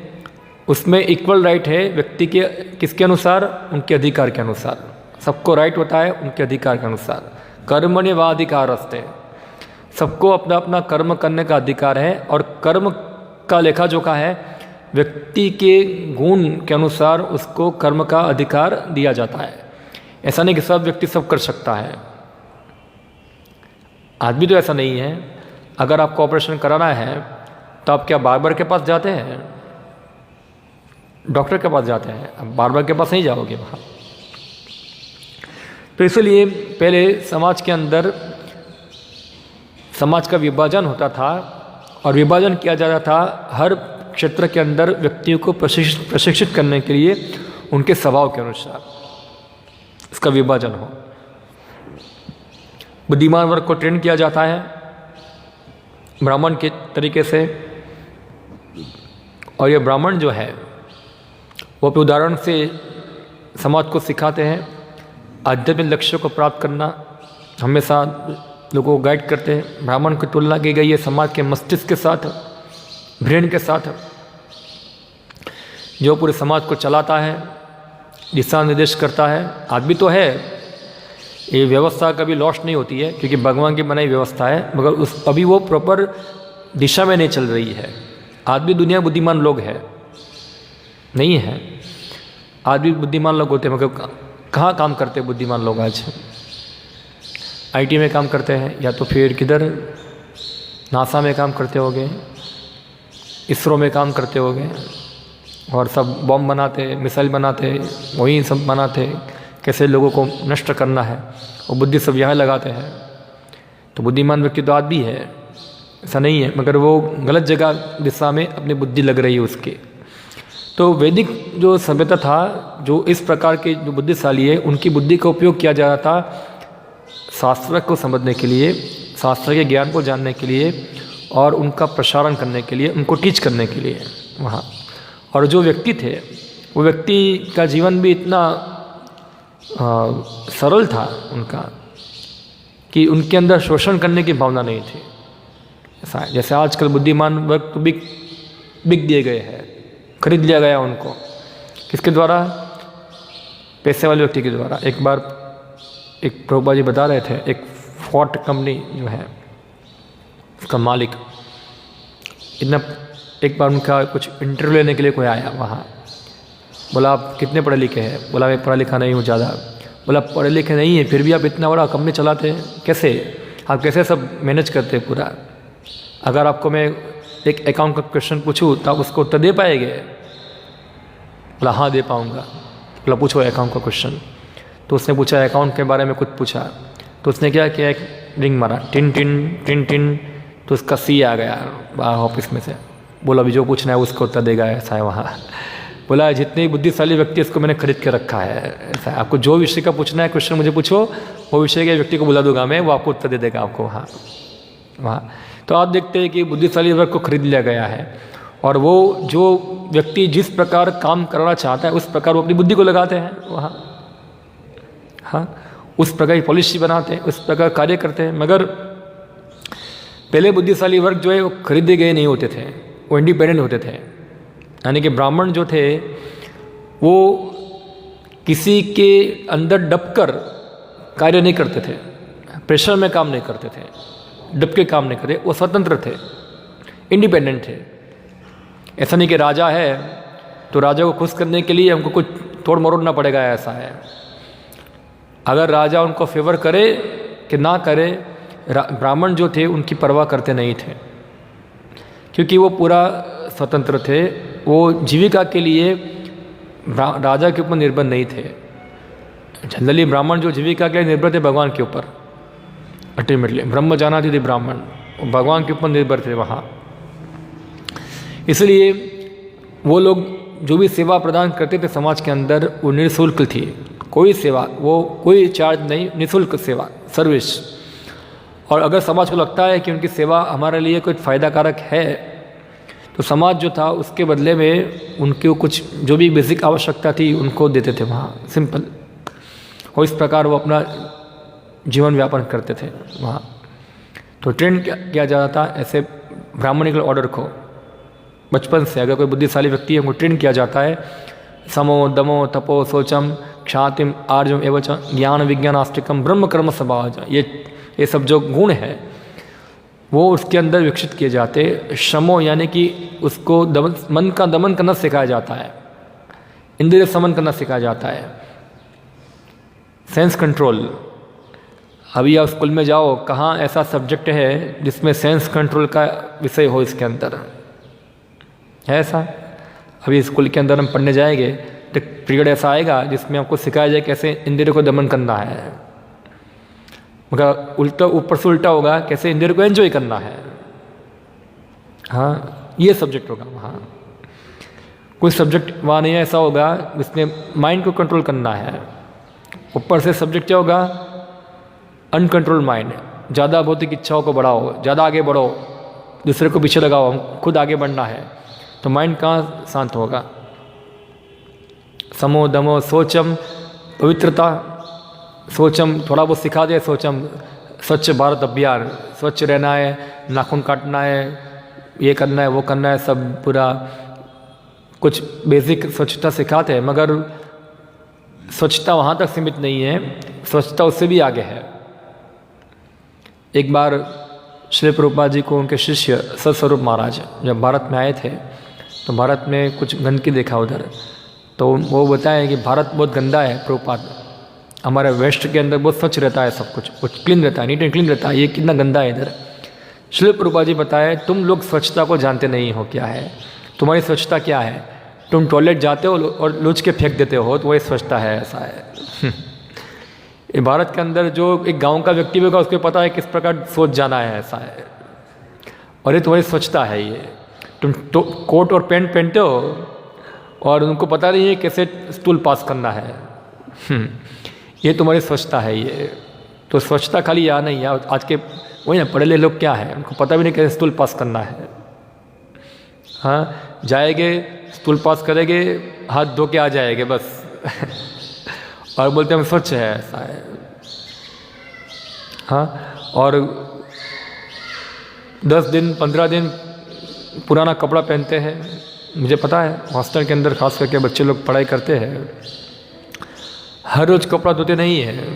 Speaker 1: उसमें इक्वल राइट है व्यक्ति के, किसके अनुसार, उनके अधिकार के अनुसार। सबको राइट होता है उनके अधिकार के अनुसार। कर्मण्य वा अधिकारस्ते, सबको अपना अपना कर्म करने का अधिकार है, और कर्म का लेखा जोखा है व्यक्ति के गुण के अनुसार उसको कर्म का अधिकार दिया जाता है। ऐसा नहीं कि सब व्यक्ति सब कर सकता है, आज भी तो ऐसा नहीं है। अगर आपको ऑपरेशन कराना है तो आप क्या बार्बर के पास जाते हैं, डॉक्टर के पास जाते हैं, अब बार्बर के पास नहीं जाओगे वहाँ। तो इसलिए पहले समाज के अंदर समाज का विभाजन होता था और विभाजन किया जाता था हर क्षेत्र के अंदर व्यक्तियों को प्रशिक्षित करने के लिए उनके स्वभाव के अनुसार इसका विभाजन हो। बुद्धिमान वर्ग को ट्रेन किया जाता है ब्राह्मण के तरीके से, और ये ब्राह्मण जो है वो अपने उदाहरण से समाज को सिखाते हैं आध्यात्मिक लक्ष्यों को प्राप्त करना, हमेशा लोगों को गाइड करते हैं। ब्राह्मण की तुलना की गई है समाज के मस्तिष्क के साथ, ब्रेन के साथ, जो पूरे समाज को चलाता है, दिशा निर्देश करता है। आदमी तो है, ये व्यवस्था कभी लॉस्ट नहीं होती है क्योंकि भगवान की बनाई व्यवस्था है, मगर अभी वो प्रॉपर दिशा में नहीं चल रही है। आदमी दुनिया बुद्धिमान लोग है नहीं है, आदमी बुद्धिमान लोग होते हैं मगर कहाँ काम करते हैं बुद्धिमान लोग? आज आईटी में काम करते हैं, या तो फिर किधर नासा में काम करते होंगे, इसरो में काम करते होंगे, और सब बॉम्ब बनाते, मिसाइल बनाते, वही सब बनाते, कैसे लोगों को नष्ट करना है, और बुद्धि सब यहाँ लगाते हैं। तो बुद्धिमान व्यक्ति तो आदमी है, ऐसा नहीं है, मगर वो गलत जगह दिशा में अपनी बुद्धि लग रही है उसकी। तो वैदिक जो सभ्यता था, जो इस प्रकार के जो बुद्धिशाली है, उनकी बुद्धि का उपयोग किया जा रहा था शास्त्र को समझने के लिए, शास्त्र के ज्ञान को जानने के लिए, और उनका प्रसारण करने के लिए, उनको टीच करने के लिए वहाँ। और जो व्यक्ति थे, वो व्यक्ति का जीवन भी इतना सरल था उनका कि उनके अंदर शोषण करने की भावना नहीं थी। ऐसा है जैसे आजकल बुद्धिमान वर्ग तो बिक दिए गए हैं, खरीद लिया गया उनको। किसके द्वारा? पैसे वाले व्यक्ति के द्वारा। एक बार एक प्रभुपाद जी बता रहे थे, एक फोर्ट कंपनी जो है उसका मालिक इतना, एक बार उनका कुछ इंटरव्यू लेने के लिए कोई आया वहाँ, बोला आप कितने पढ़े लिखे हैं? बोला मैं पढ़ा लिखा नहीं हूँ ज़्यादा। बोला पढ़े लिखे नहीं है फिर भी आप इतना बड़ा कंपनी चलाते हैं, कैसे? आप कैसे सब मैनेज करते हैं पूरा? अगर आपको मैं एक अकाउंट का क्वेश्चन पूछूँ तो आप उसको उत्तर दे पाएंगे? बोला हाँ दे पाऊँगा। बोला पूछो अकाउंट का क्वेश्चन। तो उसने पूछा, अकाउंट के बारे में कुछ पूछा, तो उसने क्या किया, एक रिंग मारा, टिन टिन टिन टिन, तो उसका सी आ गया बाहर ऑफिस में से। बोला अभी जो पूछना है उसको उत्तर देगा, ऐसा है वहाँ। बोला जितने बुद्धिशाली व्यक्ति इसको मैंने खरीद के रखा है, ऐसा है, आपको जो विषय का पूछना है क्वेश्चन मुझे पूछो, वो विषय के व्यक्ति को बुला दूंगा मैं, वो आपको उत्तर दे देगा आपको वहाँ। तो आप देखते हैं कि बुद्धिशाली वर्ग को खरीद लिया गया है, और वो जो व्यक्ति जिस प्रकार काम करना चाहता है उस प्रकार वो अपनी बुद्धि को लगाते हैं वहाँ, हाँ, उस प्रकार की पॉलिसी बनाते हैं, उस प्रकार कार्य करते हैं। मगर पहले बुद्धिशाली वर्ग जो है वो खरीदे गए नहीं होते थे, वो इंडिपेंडेंट होते थे। यानी कि ब्राह्मण जो थे वो किसी के अंदर डबकर कार्य नहीं करते थे, प्रेशर में काम नहीं करते थे, डब के काम नहीं करते, वो स्वतंत्र थे, इंडिपेंडेंट थे। ऐसा नहीं कि राजा है तो राजा को खुश करने के लिए हमको कुछ तोड़ मरोड़ना पड़ेगा, ऐसा है। अगर राजा उनको फेवर करे कि ना करे, ब्राह्मण जो थे उनकी परवाह करते नहीं थे, क्योंकि वो पूरा स्वतंत्र थे। वो जीविका के लिए राजा के ऊपर निर्भर नहीं थे। जनरली ब्राह्मण जो जीविका के लिए निर्भर थे भगवान के ऊपर, अल्टीमेटली ब्रह्म जानाति थे ब्राह्मण, भगवान के ऊपर निर्भर थे वहाँ। इसलिए वो लोग जो भी सेवा प्रदान करते थे समाज के अंदर, वो निःशुल्क थी, कोई सेवा, वो कोई चार्ज नहीं, निःशुल्क सेवा, सर्विस। और अगर समाज को लगता है कि उनकी सेवा हमारे लिए कुछ फ़ायदा कारक है, तो समाज जो था उसके बदले में उनके कुछ जो भी बेसिक आवश्यकता थी उनको देते थे वहाँ, सिंपल। और इस प्रकार वो अपना जीवन व्यापन करते थे वहाँ। तो ट्रेन किया जाता था ऐसे ब्राह्मणिकल ऑर्डर को बचपन से। अगर कोई बुद्धिशाली व्यक्ति है उनको ट्रेन किया जाता है, समो दमो तपो शौचम क्षातिम आर्जम एवं ज्ञान विज्ञान आस्तिकम ब्रह्म कर्म स्वभाव, ये सब जो गुण है वो उसके अंदर विकसित किए जाते। शमो यानी कि उसको मन का दमन करना सिखाया जाता है, इंद्रिय समन करना सिखाया जाता है, सेंस कंट्रोल। अभी आप स्कूल में जाओ, कहाँ ऐसा सब्जेक्ट है जिसमें सेंस कंट्रोल का विषय हो? इसके अंदर है ऐसा? अभी स्कूल के अंदर हम पढ़ने जाएंगे तो पीरियड ऐसा आएगा जिसमें आपको सिखाया जाए कैसे इंद्रियों को दमन करना है। मगर उल्टा ऊपर से उल्टा होगा, कैसे इंद्रिय को एंजॉय करना है। हाँ, ये सब्जेक्ट होगा वहाँ। कोई सब्जेक्ट वहाँ नहीं ऐसा होगा जिसमें माइंड को कंट्रोल करना है। ऊपर से सब्जेक्ट क्या होगा, अनकंट्रोल माइंड। ज़्यादा भौतिक इच्छाओं को बढ़ाओ, ज़्यादा आगे बढ़ो, दूसरे को पीछे लगाओ, हम खुद आगे बढ़ना है, तो माइंड कहाँ शांत होगा। समो दमो सोचम, पवित्रता, सोचम थोड़ा बहुत सिखा दे, सोचम स्वच्छ भारत अभियान, स्वच्छ रहना है, नाखून काटना है, ये करना है, वो करना है, सब पूरा कुछ बेसिक स्वच्छता सिखाते हैं। मगर स्वच्छता वहाँ तक सीमित नहीं है, स्वच्छता उससे भी आगे है। एक बार श्री प्रभुपाद जी को उनके शिष्य सतस्वरूप महाराज जब भारत में आए थे, तो भारत में कुछ गंदगी देखा उधर, तो वो बताएं कि भारत बहुत गंदा है प्रभुपाद, हमारे वेस्ट के अंदर बहुत स्वच्छ रहता है, सब कुछ क्लीन रहता है, नीट एंड क्लीन रहता है, ये कितना गंदा है इधर। श्री प्रभुपाद जी बताए, तुम लोग स्वच्छता को जानते नहीं हो क्या है, तुम्हारी स्वच्छता क्या है, तुम टॉयलेट जाते हो और लूच के फेंक देते हो, तो वही स्वच्छता है, ऐसा है। ये भारत के अंदर जो एक गांव का व्यक्ति होगा उसको पता है किस प्रकार सोच जाना है, ऐसा है। और ये तुम्हारी स्वच्छता है। ये तुम तो कोट और पैंट पहनते हो और उनको पता नहीं है कैसे स्टूल पास करना है, ये तुम्हारी स्वच्छता है। ये तो स्वच्छता खाली यहाँ नहीं है, आज के वही ना पढ़े लिखे लोग क्या है, उनको पता भी नहीं कैसे स्टूल पास करना है। हाँ, जाएंगे स्टूल पास करेंगे, हाथ धो के आ जाएंगे बस और बोलते हम स्वच्छ है, ऐसा है। हाँ, और 10 दिन 15 दिन पुराना कपड़ा पहनते हैं। मुझे पता है हॉस्टल के अंदर खास करके बच्चे लोग पढ़ाई करते हैं, हर रोज़ कपड़ा धोते नहीं है,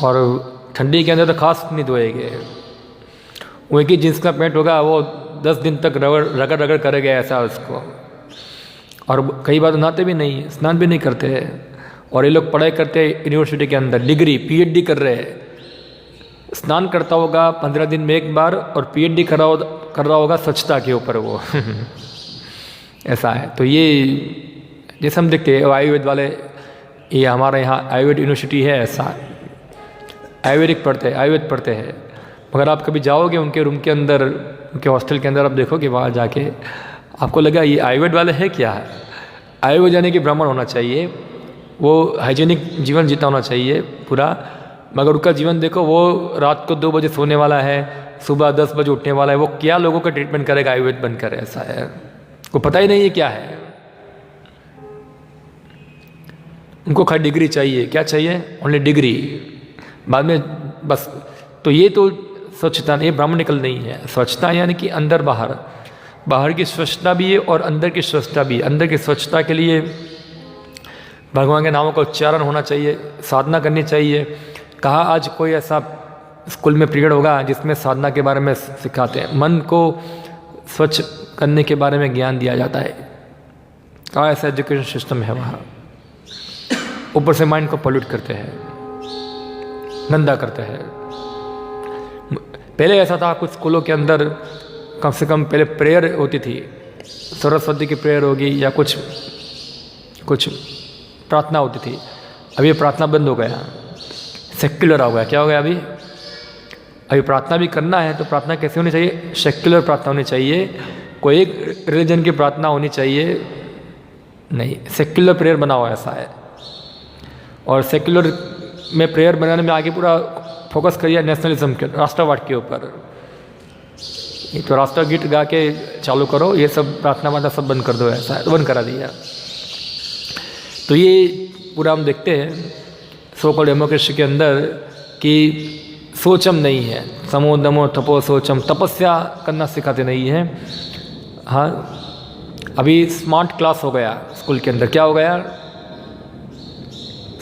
Speaker 1: और ठंडी के अंदर तो खास नहीं धोएंगे। वो एक ही जींस का पैंट होगा, वो 10 दिन तक रगड़ रगड़ करेगा ऐसा उसको, और कई बार नहाते भी नहीं, स्नान भी नहीं करते हैं। और ये लोग पढ़ाई करते हैं यूनिवर्सिटी के अंदर, डिग्री PhD कर रहे हैं, स्नान करता होगा 15 दिन में एक बार, और PhD कर रहा होगा स्वच्छता के ऊपर वो ऐसा है। तो ये जैसे हम देखते हैं आयुर्वेद वाले, ये हमारे यहाँ आयुर्वेद यूनिवर्सिटी है, ऐसा आयुर्वेदिक पढ़ते हैं, आयुर्वेद पढ़ते हैं। मगर आप कभी जाओगे उनके रूम के अंदर, उनके हॉस्टल के अंदर, आप देखोगे वहाँ जाके आपको लगा ये आयुर्वेद वाले है क्या है। आयुर्वेद यानी कि ब्राह्मण होना चाहिए, वो हाइजीनिक जीवन जीता होना चाहिए पूरा, मगर उनका जीवन देखो, वो रात को 2 बजे सोने वाला है, सुबह 10 बजे उठने वाला है। वो क्या लोगों का ट्रीटमेंट करेगा आयुर्वेद बनकर, ऐसा है, को पता ही नहीं है क्या है। उनको खाली डिग्री चाहिए, क्या चाहिए, ओनली डिग्री, बाद में बस। तो ये तो स्वच्छता नहीं, ब्राह्मणिकल नहीं है। स्वच्छता यानी कि अंदर बाहर, बाहर की स्वच्छता भी है और अंदर की स्वच्छता भी। अंदर की स्वच्छता के लिए भगवान के नामों का उच्चारण होना चाहिए, साधना करनी चाहिए। कहा आज कोई ऐसा स्कूल में पीरियड होगा जिसमें साधना के बारे में सिखाते हैं, मन को स्वच्छ करने के बारे में ज्ञान दिया जाता है। कहा ऐसा एजुकेशन सिस्टम है वहाँ। ऊपर से माइंड को पॉल्यूट करते हैं, गंदा करते हैं। पहले ऐसा था कुछ स्कूलों के अंदर, कम से कम पहले प्रेयर होती थी, सरस्वती की प्रेयर होगी या कुछ प्रार्थना होती थी। अभी ये प्रार्थना बंद हो गया, सेक्युलर हो गया। क्या हो गया अभी प्रार्थना भी करना है तो प्रार्थना कैसे होनी चाहिए, सेक्युलर प्रार्थना होनी चाहिए। कोई एक रिलीजन की प्रार्थना होनी चाहिए नहीं, सेक्युलर प्रेयर बना हुआ ऐसा है। और सेक्युलर में प्रेयर बनाने में आगे पूरा फोकस करिए नेशनलिज्म के, राष्ट्रवाद के ऊपर। ये तो राष्ट्रगीत गा के चालू करो, ये सब प्रार्थना वार्थना सब बंद कर दो, ऐसा है, तो बंद करा दिया। तो ये पूरा हम देखते हैं सोकल डेमोक्रेसी के अंदर कि सोचम नहीं है, समो दमो तपो सोचम, तपस्या करना सिखाते नहीं है। हाँ, अभी स्मार्ट क्लास हो गया स्कूल के अंदर। क्या हो गया,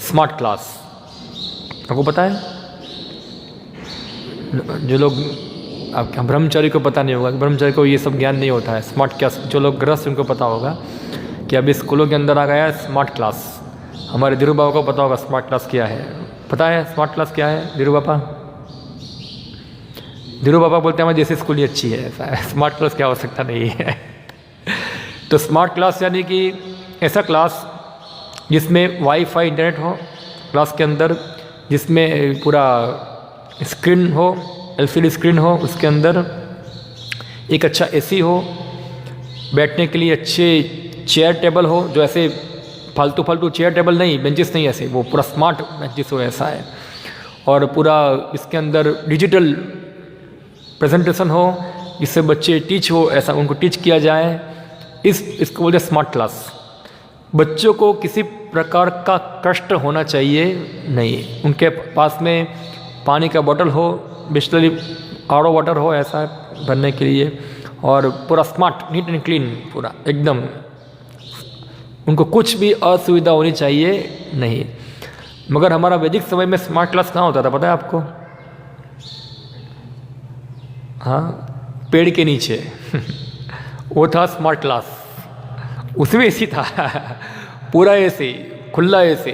Speaker 1: स्मार्ट क्लास। आपको पता है, जो लोग आपके ब्रह्मचारी को पता नहीं होगा, ब्रह्मचारी को ये सब ज्ञान नहीं होता है। स्मार्ट क्लास जो लोग गृहस्थ उनको पता होगा कि अभी स्कूलों के अंदर आ गया है स्मार्ट क्लास। हमारे धीरू बाबा को पता होगा स्मार्ट क्लास क्या है। पता है स्मार्ट क्लास क्या है धीरू बाबा? धीरू बाबा बोलते हैं हमारी जैसी स्कूल ही अच्छी है, ऐसा है। स्मार्ट क्लास क्या हो सकता नहीं है। तो स्मार्ट क्लास यानी कि ऐसा क्लास जिसमें वाईफाई इंटरनेट हो क्लास के अंदर, जिसमें पूरा स्क्रीन हो, LCD स्क्रीन हो, उसके अंदर एक अच्छा AC हो, बैठने के लिए अच्छे चेयर टेबल हो, जो ऐसे फालतू चेयर टेबल नहीं, बेंचेस नहीं, ऐसे वो पूरा स्मार्ट बेंचेस हो, ऐसा है। और पूरा इसके अंदर डिजिटल प्रेजेंटेशन हो, जिससे बच्चे टीच हो, ऐसा उनको टीच किया जाए। इसको बोलते हैं स्मार्ट क्लास। बच्चों को किसी प्रकार का कष्ट होना चाहिए नहीं। उनके पास में पानी का बोतल हो, बिस्लरी RO वाटर हो, ऐसा भरने के लिए, और पूरा स्मार्ट, नीट एंड क्लीन, पूरा एकदम। उनको कुछ भी असुविधा होनी चाहिए नहीं। मगर हमारा वैदिक समय में स्मार्ट क्लास कहाँ होता था पता है आपको? हाँ, पेड़ के नीचे वो था स्मार्ट क्लास। उसमें AC था पूरा AC, खुला AC।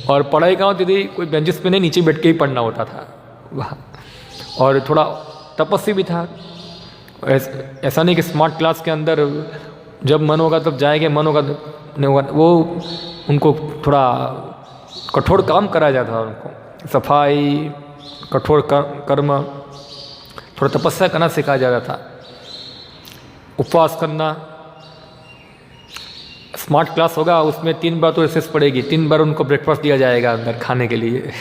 Speaker 1: और पढ़ाई कहाँ होती थी? कोई बेंचेस पे नहीं, नीचे बैठ के ही पढ़ना होता था वहाँ। और थोड़ा तपस्या भी था। ऐसा नहीं कि स्मार्ट क्लास के अंदर जब मन होगा तब जाएंगे, मन होगा नहीं होगा, वो उनको थोड़ा कठोर काम कराया जाता था। उनको सफाई, कठोर कर्म, थोड़ा तपस्या करना सिखाया जाता था, उपवास करना। स्मार्ट क्लास होगा, उसमें 3 बार तो रिसेस पड़ेगी, 3 बार उनको ब्रेकफास्ट दिया जाएगा अंदर खाने के लिए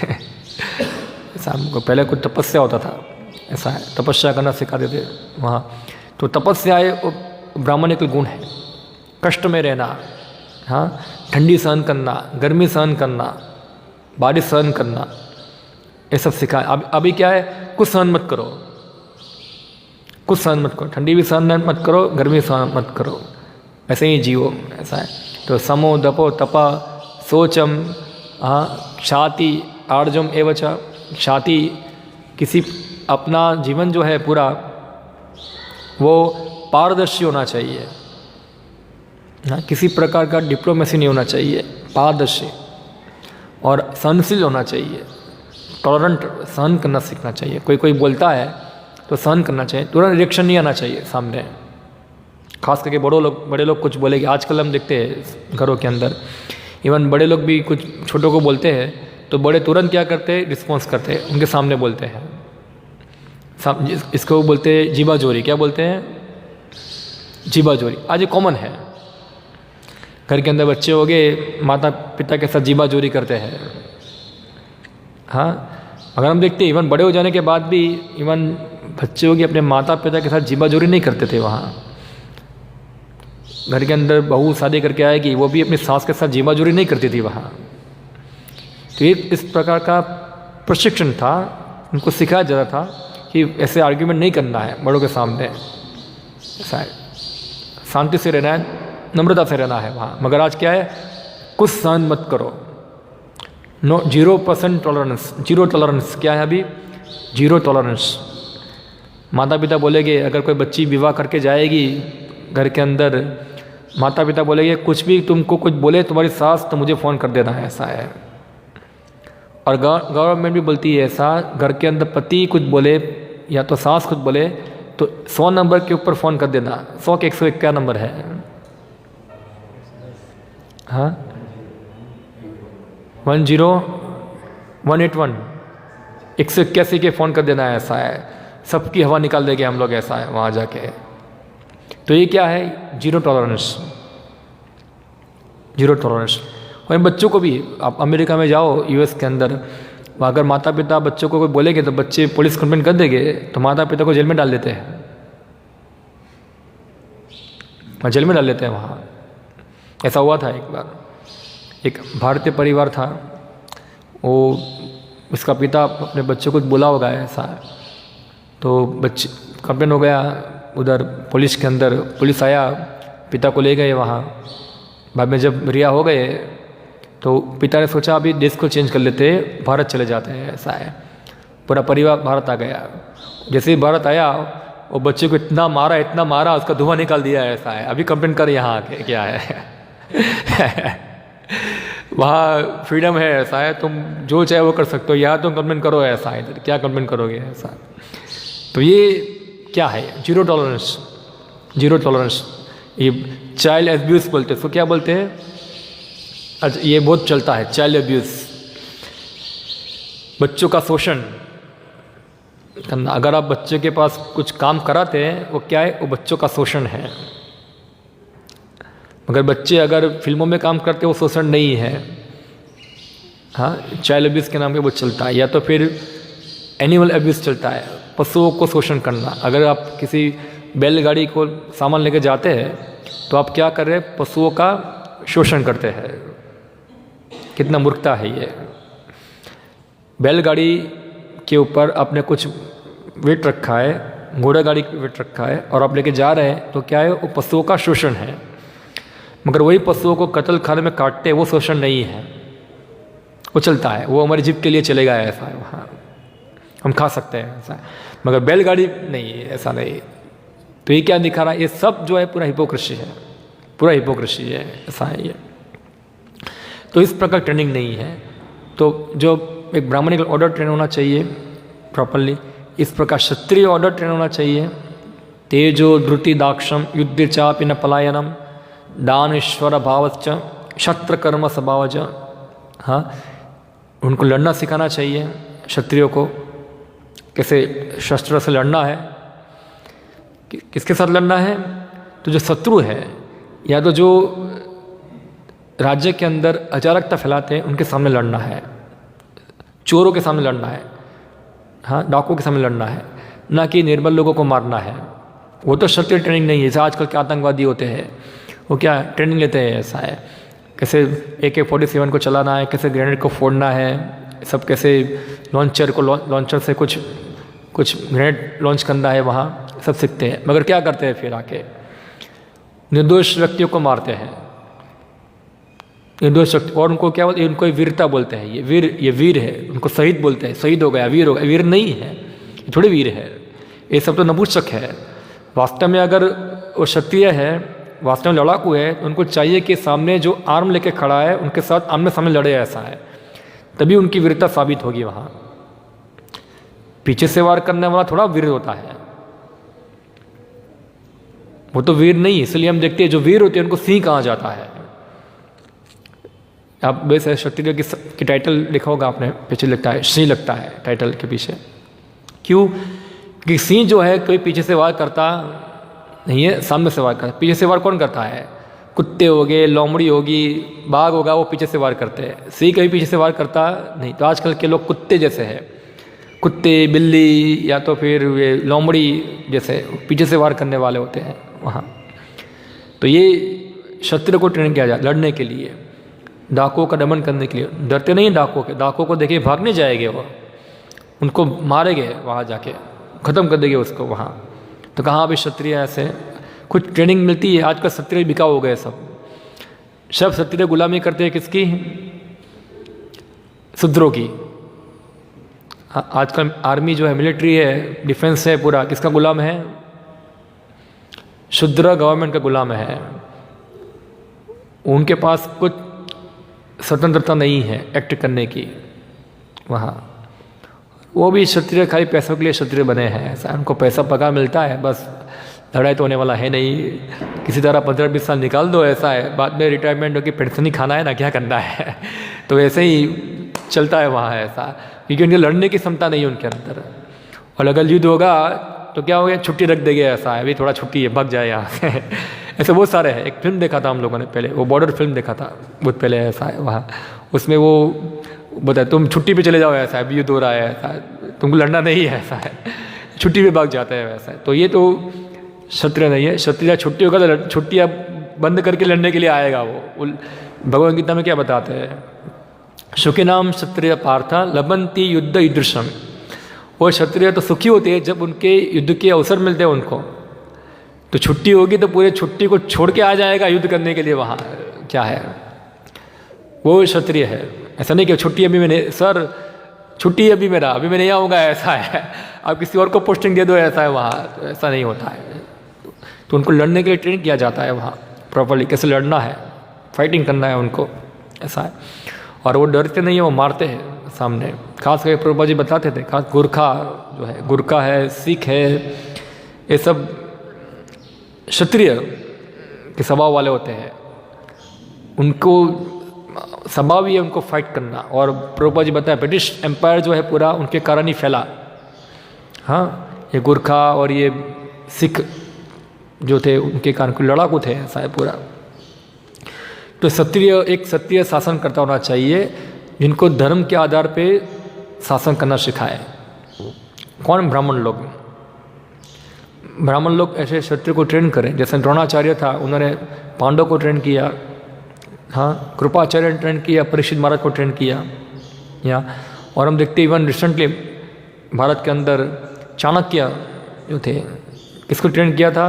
Speaker 1: ऐसा हमको पहले कुछ तपस्या होता था, ऐसा है, तपस्या करना सिखाते थे वहाँ। तो तपस्या ब्राह्मण के गुण है। कष्ट में रहना, हाँ, ठंडी सहन करना, गर्मी सहन करना, बारिश सहन करना, ये सब सिखाया। अभी क्या है? कुछ सहन मत करो, कुछ सहन मत करो, ठंडी भी सहन मत करो, गर्मी सहन मत करो, ऐसे ही जियो, ऐसा है। तो समो दपो तपा सोचम, हाँ, क्षाति आर्जम एवच। क्षाति, किसी अपना जीवन जो है पूरा वो पारदर्शी होना चाहिए, हाँ, किसी प्रकार का डिप्लोमेसी नहीं होना चाहिए, पारदर्शी और सहनशील होना चाहिए, टॉलरेंट, सहन करना सीखना चाहिए। कोई बोलता है तो सहन करना चाहिए, तुरंत रिएक्शन नहीं आना चाहिए सामने। खास करके बड़े लोग कुछ बोलेंगे। आजकल हम देखते हैं घरों के अंदर, इवन बड़े लोग भी कुछ छोटों को बोलते हैं तो बड़े तुरंत क्या करते हैं? रिस्पॉन्स करते हैं, उनके सामने बोलते हैं। इसको बोलते हैं जीबा जोरी। क्या बोलते हैं? जीबा जोरी। आज ये कॉमन है, घर के अंदर बच्चे हो गए, माता पिता के साथ जीबा जोरी करते हैं। हाँ, अगर हम देखते हैं इवन बड़े हो जाने के बाद भी इवन बच्चे हो गए अपने माता पिता के साथ जीबा जोरी नहीं करते थे। वहाँ घर के अंदर बहू शादी करके आएगी, वो भी अपनी सास के साथ जीबा जोरी नहीं करती थी वहाँ। तो ये इस प्रकार का प्रशिक्षण था, उनको सिखाया जा रहा था कि ऐसे आर्ग्यूमेंट नहीं करना है बड़ों के सामने, ऐसा है, शांति से रहना है, नम्रता से रहना है वहाँ। मगर आज क्या है? कुछ सहन मत करो, नो 0% टॉलरेंस। 0 टॉलरेंस क्या है अभी? 0 टॉलरेंस। माता पिता बोलेंगे, अगर कोई बच्ची विवाह करके जाएगी घर के अंदर, माता पिता बोलेंगे कुछ भी तुमको कुछ बोले तुम्हारी सास तो मुझे फ़ोन कर देना है, ऐसा है। और गवर्नमेंट भी बोलती है ऐसा, घर के अंदर पति कुछ बोले या तो सास कुछ बोले तो 100 नंबर के ऊपर फ़ोन कर देना। 100 के 101 क्या नंबर है? हाँ, 10181 181 के फ़ोन कर देना है, ऐसा है। सबकी हवा निकाल देंगे हम लोग, ऐसा है वहाँ जाके। तो ये क्या है? 0 टॉलरेंस, 0 टॉलरेंस। और बच्चों को भी, आप अमेरिका में जाओ, US के अंदर, अगर माता पिता बच्चों को कोई बोलेंगे तो बच्चे पुलिस कंप्लेंट कर देंगे तो माता पिता को जेल में डाल देते हैं, जेल में डाल देते हैं वहाँ। ऐसा हुआ था एक बार, एक भारतीय परिवार था, वो उसका पिता अपने बच्चों को बुला होगा ऐसा, तो बच्चे कंप्लेंट हो गया उधर पुलिस के अंदर, पुलिस आया, पिता को ले गए वहाँ। बाद में जब रिहा हो गए तो पिता ने सोचा अभी देश को चेंज कर लेते, भारत चले जाते हैं, ऐसा है। पूरा परिवार भारत आ गया। जैसे ही भारत आया वो बच्चे को इतना मारा, उसका धुआं निकाल दिया, ऐसा है। अभी कंप्लेंट कर यहाँ आके क्या है वहाँ फ्रीडम है, ऐसा है, तुम जो चाहे वो कर सकते हो, यहाँ तुम कंप्लेंट करो, ऐसा है। इधर क्या कंप्लेंट करोगे, ऐसा। तो ये क्या है? 0 टॉलरेंस, 0 टॉलरेंस। ये चाइल्ड एब्यूज़ बोलते हैं। तो क्या बोलते हैं? अच्छा, ये बहुत चलता है चाइल्ड एब्यूज़, बच्चों का शोषण, करना। अगर आप बच्चे के पास कुछ काम कराते हैं, वो क्या है, वो बच्चों का शोषण है। मगर बच्चे अगर फिल्मों में काम करते वो शोषण नहीं है। हाँ, चाइल्ड अब्यूज़ के नाम पे वो चलता है, या तो फिर एनिमल अब्यूज़ चलता है, पशुओं को शोषण करना। अगर आप किसी बैलगाड़ी को सामान लेके जाते हैं तो आप क्या कर रहे हैं, पशुओं का शोषण करते हैं। कितना मूर्खता है ये। बैलगाड़ी के ऊपर आपने कुछ वेट रखा है, घोड़ा गाड़ी वेट रखा है, और आप लेके जा रहे हैं, तो क्या है, वो पशुओं का शोषण है। मगर वही पशुओं को कत्ल खाने में काटते हैं, वो शोषण नहीं है, वो चलता है, वो हमारे जीव के लिए चलेगा, ऐसा है वहाँ, हम खा सकते हैं ऐसा है। मगर बैलगाड़ी नहीं है, ऐसा नहीं। तो ये क्या दिखा रहा है, ये सब जो है पूरा हिपोक्रेसी है, पूरा हिपोक्रेसी है, ऐसा है ये। तो इस प्रकार ट्रेनिंग नहीं है। तो जो एक ब्राह्मणिक ऑर्डर ट्रेन होना चाहिए प्रॉपरली, इस प्रकार क्षत्रिय ऑर्डर ट्रेन होना चाहिए। तेजो धृति दाक्षम युद्ध चापि न पलायनम दानेश्वर भावच क्षत्र कर्म स्वभावज। हाँ, उनको लड़ना सिखाना चाहिए क्षत्रियों को, कैसे शस्त्र से लड़ना है, किसके साथ लड़ना है, तो जो शत्रु है या तो जो राज्य के अंदर अराजकता फैलाते हैं उनके सामने लड़ना है, चोरों के सामने लड़ना है, हाँ, डाकुओं के सामने लड़ना है, ना कि निर्बल लोगों को मारना है। वो तो क्षत्रिय ट्रेनिंग नहीं है। जैसे आजकल के आतंकवादी होते हैं, वो क्या ट्रेनिंग लेते हैं, ऐसा है, कैसे AK-47 को चलाना है, कैसे ग्रेनेड को फोड़ना है, सब कैसे लॉन्चर से कुछ ग्रेनेड लॉन्च करना है, वहाँ सब सीखते हैं। मगर क्या करते हैं, फिर आके निर्दोष व्यक्तियों को मारते हैं, निर्दोष व्यक्ति, और उनको क्या बोलते हैं, उनको वीरता बोलते हैं। ये वीर है, उनको शहीद बोलते हैं, शहीद हो गया, वीर हो गया। वीर नहीं है, ये थोड़ी वीर है, ये सब तो नपुंसक है। वास्तव में अगर वो क्षत्रिय है, वास्तव में लड़ाकू है, तो उनको चाहिए कि सामने जो आर्म लेके खड़ा है उनके साथ आमने सामने लड़े, ऐसा है, तभी उनकी वीरता साबित होगी। वहाँ पीछे से वार करने वाला थोड़ा वीर होता है, वो तो वीर नहीं। इसलिए हम देखते हैं जो वीर होते हैं उनको सिंह कहा जाता है। आप वैसे क्षत्रिय की टाइटल लिखा होगा आपने, पीछे लगता है सिंह, लगता है टाइटल के पीछे। क्यों? क्योंकि सिंह जो है कोई पीछे से वार करता नहीं है, सामने से वार करता। पीछे से वार कौन करता है? कुत्ते हो गए, लोमड़ी होगी, बाघ होगा, वो पीछे से वार करते हैं। सिंह कभी पीछे से वार करता नहीं। तो आजकल के लोग कुत्ते जैसे हैं, कुत्ते, बिल्ली, या तो फिर ये लोमड़ी जैसे पीछे से वार करने वाले होते हैं वहाँ। तो ये क्षत्रिय को ट्रेन किया जाए लड़ने के लिए, डाकुओं का दमन करने के लिए। डरते नहीं डाकुओं के, डाकुओं को देखिए भागने जाएंगे, वो उनको मारेंगे, वहाँ जाके ख़त्म कर देंगे उसको वहाँ। तो कहाँ अभी क्षत्रिय ऐसे कुछ ट्रेनिंग मिलती है? आजकल क्षत्रिय बिकाऊ हो गए सब क्षत्रिय गुलामी करते हैं किसकी? शूद्रों की। आजकल आर्मी जो है, मिलिट्री है, डिफेंस है, पूरा किसका गुलाम है? शूद्र गवर्नमेंट का गुलाम है। उनके पास कुछ स्वतंत्रता नहीं है एक्ट करने की वहाँ। वो भी क्षत्रिय खाली पैसों के लिए क्षत्रिय बने हैं, ऐसा उनको पैसा पगार मिलता है, बस लड़ाई तो होने वाला है नहीं, किसी तरह 15-20 साल निकाल दो, ऐसा है। बाद में रिटायरमेंट होकर पेंशन ही खाना है ना, क्या करना है। तो ऐसे ही चलता है वहाँ, ऐसा, क्योंकि उनके लड़ने की क्षमता नहीं है उनके अंदर। और अगर युद्ध होगा तो क्या हो गया, छुट्टी रख देंगे, ऐसा है, अभी थोड़ा छुट्टी है, भाग जाए यहाँ से। ऐसे बहुत सारे हैं। एक फिल्म देखा था हम लोगों ने पहले, वो बॉर्डर फिल्म देखा था बहुत पहले, ऐसा है वहाँ। उसमें वो बताए तुम छुट्टी पे चले जाओ, ऐसा है, अभी युद्ध हो रहा है, ऐसा है, तुमको लड़ना नहीं है, ऐसा है, छुट्टी पे भाग जाता है, वैसा है। तो ये तो क्षत्रिय नहीं है। क्षत्रिय छुट्टी होगा तो छुट्टियाँ बंद करके लड़ने के लिए आएगा वो। भगवद गीता में क्या बताते हैं? सुखी नाम क्षत्रिय पार्थ लबंती युद्ध ईदृशम। वो क्षत्रिय तो सुखी होते हैं जब उनके युद्ध के अवसर मिलते हैं उनको। तो छुट्टी होगी तो पूरे छुट्टी को छोड़ के आ जाएगा युद्ध करने के लिए वहाँ, क्या है, वो क्षत्रिय है। ऐसा नहीं कि छुट्टी अभी मैंने, सर छुट्टी अभी मेरा, अभी मैं नहीं आऊँगा, ऐसा है, आप किसी और को पोस्टिंग दे दो, ऐसा है वहाँ। तो ऐसा नहीं होता है। तो उनको लड़ने के लिए ट्रेन किया जाता है वहाँ प्रॉपरली, कैसे लड़ना है, फाइटिंग करना है उनको, ऐसा है। और वो डरते नहीं है, वो मारते हैं सामने। खास करके प्रभुपाद जी बताते थे, खास गुरखा जो है, गुरखा है, सिख है, ये सब क्षत्रिय के स्वभाव वाले होते हैं। उनको स्वभाव ही है उनको फाइट करना। और प्रभुपाद जी बताया ब्रिटिश एम्पायर जो है पूरा उनके कारण ही फैला। हाँ, ये गुरखा और ये सिख जो थे उनके कारण कोई लड़ाकू थे, ऐसा है पूरा। तो एक क्षत्रिय शासन करता होना चाहिए जिनको धर्म के आधार पे शासन करना सिखाए। कौन? ब्राह्मण लोग। ब्राह्मण लोग ऐसे क्षत्रिय को ट्रेन करें, जैसे द्रोणाचार्य था, उन्होंने पांडव को ट्रेन किया, हाँ, कृपाचार्य ने ट्रेन किया, परीक्षित महाराज को ट्रेन किया यहाँ। और हम देखते इवन रिसेंटली भारत के अंदर चाणक्य जो थे, किसको ट्रेन किया था?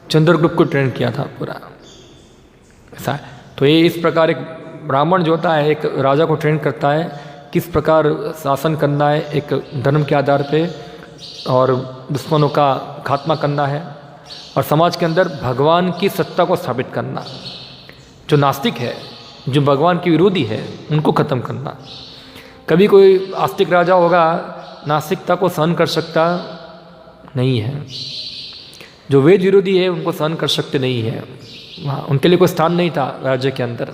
Speaker 1: चंद्रगुप्त को ट्रेन किया था पूरा, ऐसा है। तो ये इस प्रकार एक ब्राह्मण जो होता है एक राजा को ट्रेन करता है किस प्रकार शासन करना है एक धर्म के आधार पे, और दुश्मनों का खात्मा करना है, और समाज के अंदर भगवान की सत्ता को स्थापित करना। जो नास्तिक है, जो भगवान की विरोधी है, उनको ख़त्म करना। कभी कोई आस्तिक राजा होगा नास्तिकता को सहन कर सकता नहीं है, जो वेद विरोधी है उनको सहन कर सकते नहीं है, वहाँ उनके लिए कोई स्थान नहीं था राज्य के अंदर।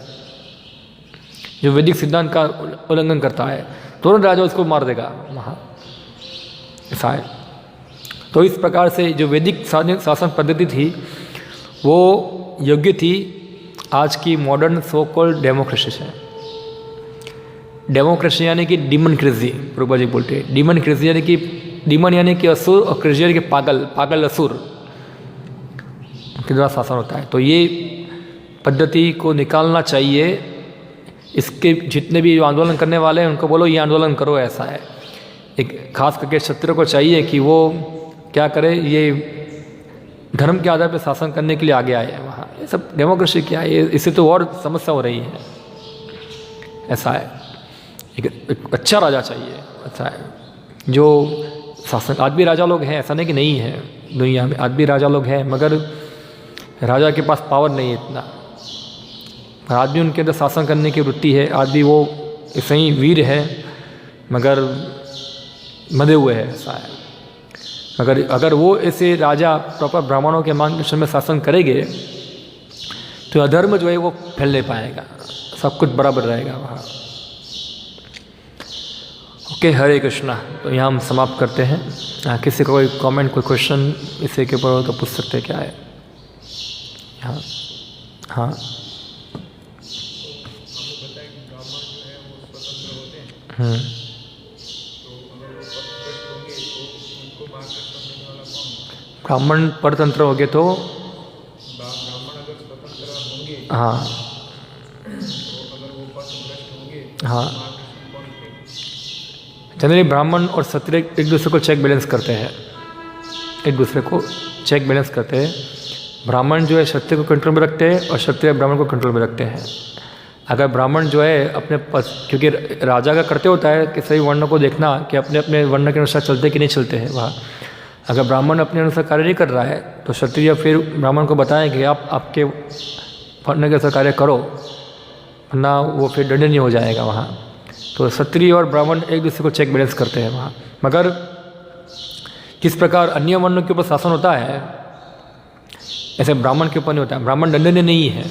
Speaker 1: जो वैदिक सिद्धांत का उल्लंघन करता है तुरंत राजा उसको मार देगा वहाँ, ऐसा है। तो इस प्रकार से जो वैदिक शासन पद्धति थी वो योग्य थी आज की मॉडर्न सो कॉल्ड डेमोक्रेसी से। डेमोक्रेसी यानी कि डीमन क्रेजी, प्रभुपा जी बोलते हैं डीमन क्रेजी यानी कि डीमन यानी कि असुर, और क्रेजी यानी कि पागल असुर के द्वारा शासन होता है। तो ये पद्धति को निकालना चाहिए। इसके जितने भी आंदोलन करने वाले हैं उनको बोलो ये आंदोलन करो, ऐसा है। एक खास करके क्षत्रिय को चाहिए कि वो क्या करे, ये धर्म के आधार पर शासन करने के लिए आगे आए वहाँ। ये सब डेमोक्रेसी क्या है, इससे तो और समस्या हो रही है, ऐसा है। एक अच्छा राजा चाहिए, अच्छा है, जो शासन। आज भी राजा लोग हैं, ऐसा नहीं कि नहीं है, दुनिया में आज भी राजा लोग हैं, मगर राजा के पास पावर नहीं है इतना। आज भी उनके अंदर शासन करने की वृत्ति है, आज भी वो ऐसे ही वीर है मगर मदे हुए हैं, ऐसा है। अगर वो ऐसे राजा प्रॉपर ब्राह्मणों के मार्गदर्शन में शासन करेंगे तो अधर्म जो है वो फैल नहीं पाएगा, सब कुछ बराबर रहेगा वहाँ। ओके, हरे कृष्णा। तो यहाँ हम समाप्त करते हैं। किसी को कोई कमेंट, कोई क्वेश्चन इसी के ऊपर हो तो पूछ सकते हैं, क्या है? हाँ हाँ, ब्राह्मण परतंत्र हो गए तो हाँ हाँ, जनरली ब्राह्मण और क्षत्रिय एक दूसरे को चेक बैलेंस करते हैं, एक दूसरे को चेक बैलेंस करते हैं। ब्राह्मण जो है क्षत्रिय को कंट्रोल में रखते हैं और क्षत्रिय ब्राह्मण को कंट्रोल में रखते हैं। अगर ब्राह्मण जो है अपने क्योंकि राजा का कर्तव्य होता है कि सभी वर्णों को देखना कि अपने अपने वर्ण के अनुसार चलते कि नहीं चलते हैं वहाँ। अगर ब्राह्मण अपने अनुसार कार्य नहीं कर रहा है तो क्षत्रिय फिर ब्राह्मण को बताएं कि आप आपके वर्ण के अनुसार कार्य करो, वरना वो फिर दंडनीय हो जाएगा वहाँ। तो क्षत्रिय और ब्राह्मण एक दूसरे को चेक बैलेंस करते हैं वहाँ। मगर किस प्रकार अन्य वर्णों के ऊपर शासन होता है ऐसे ब्राह्मण के ऊपर नहीं होता है। ब्राह्मण दंडनीय नहीं है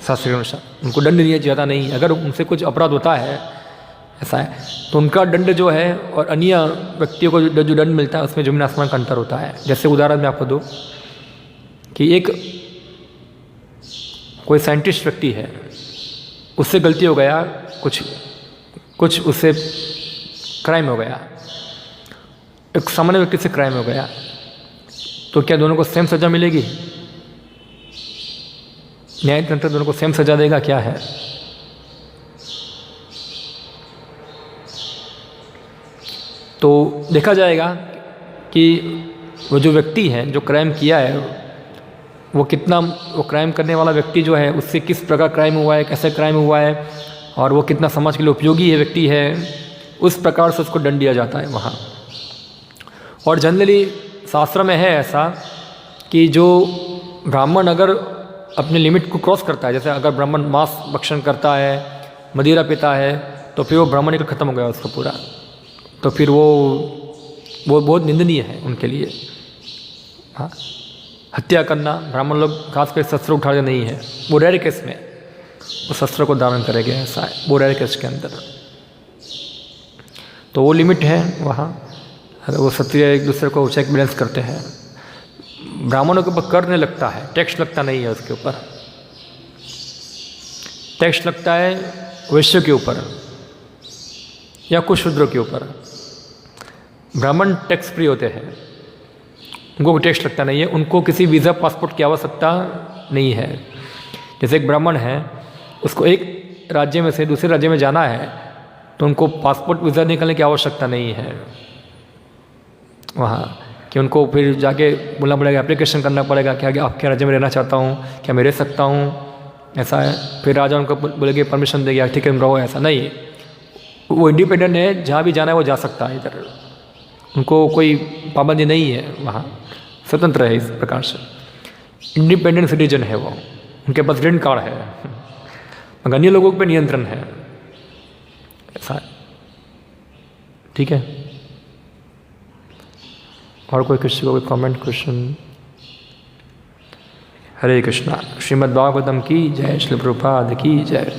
Speaker 1: शास्त्र के अनुसार, उनको दंड दिया जाता नहीं। अगर उनसे कुछ अपराध होता है ऐसा है तो उनका दंड जो है और अन्य व्यक्तियों को जो दंड मिलता है उसमें जमीन आसमान का अंतर होता है। जैसे उदाहरण मैं आपको दूँ कि एक कोई साइंटिस्ट व्यक्ति है, उससे गलती हो गया, कुछ उससे क्राइम हो गया, एक सामान्य व्यक्ति से क्राइम हो गया, तो क्या दोनों को सेम सज़ा मिलेगी? न्यायतंत्र दोनों को सेम सज़ा देगा? क्या है? तो देखा जाएगा कि वो जो व्यक्ति है जो क्राइम किया है वो क्राइम करने वाला व्यक्ति जो है उससे किस प्रकार क्राइम हुआ है, कैसे क्राइम हुआ है, और वो कितना समाज के लिए उपयोगी है व्यक्ति है, उस प्रकार से उसको दंड दिया जाता है वहाँ। और जनरली शास्त्र में है ऐसा कि जो ब्राह्मण अगर अपने लिमिट को क्रॉस करता है, जैसे अगर ब्राह्मण मांस भक्षण करता है, मदिरा पीता है, तो फिर वो ब्राह्मण का खत्म हो गया उसका पूरा, तो फिर वो बहुत निंदनीय है उनके लिए। हाँ, हत्या करना, ब्राह्मण लोग खासकर शस्त्र उठाते नहीं है, वो रेयर केस में वो शस्त्र को धारण करेंगे, ऐसा है वो रेयर केस के अंदर। तो वो लिमिट है वहाँ। वो क्षत्रिय एक दूसरे को चेक बैलेंस करते हैं। ब्राह्मणों के ऊपर कर नहीं लगता है, टैक्स लगता नहीं है उसके ऊपर। टैक्स लगता है वैश्य के ऊपर या कुछ शूद्रों के ऊपर। ब्राह्मण टैक्स फ्री होते हैं, उनको टैक्स लगता नहीं है, उनको किसी वीज़ा पासपोर्ट की आवश्यकता नहीं है। जैसे एक ब्राह्मण है, उसको एक राज्य में से दूसरे राज्य में जाना है तो उनको पासपोर्ट वीज़ा निकालने की आवश्यकता नहीं है वहाँ, कि उनको फिर जाके बोलना पड़ेगा, एप्लीकेशन करना पड़ेगा कि आगे आपके राज्य में रहना चाहता हूँ, क्या मैं रह सकता हूँ, ऐसा है। फिर राजा उनको बोलेंगे, परमिशन देगा, ठीक है तुम रहो, ऐसा नहीं। वो इंडिपेंडेंट है, जहाँ भी जाना है वो जा सकता है इधर, उनको कोई पाबंदी नहीं है, वहाँ स्वतंत्र है इस प्रकार से। इंडिपेंडेंट सिटीजन है वो, उनके पास ग्रीन कार्ड है, मगर अन्य लोगों पे नियंत्रण है, ऐसा है। ठीक है, और कोई किसी को कोई कमेंट क्वेश्चन? हरे कृष्णा। श्रीमद् भागवतम की जय, श्री प्रभुपाद की जय।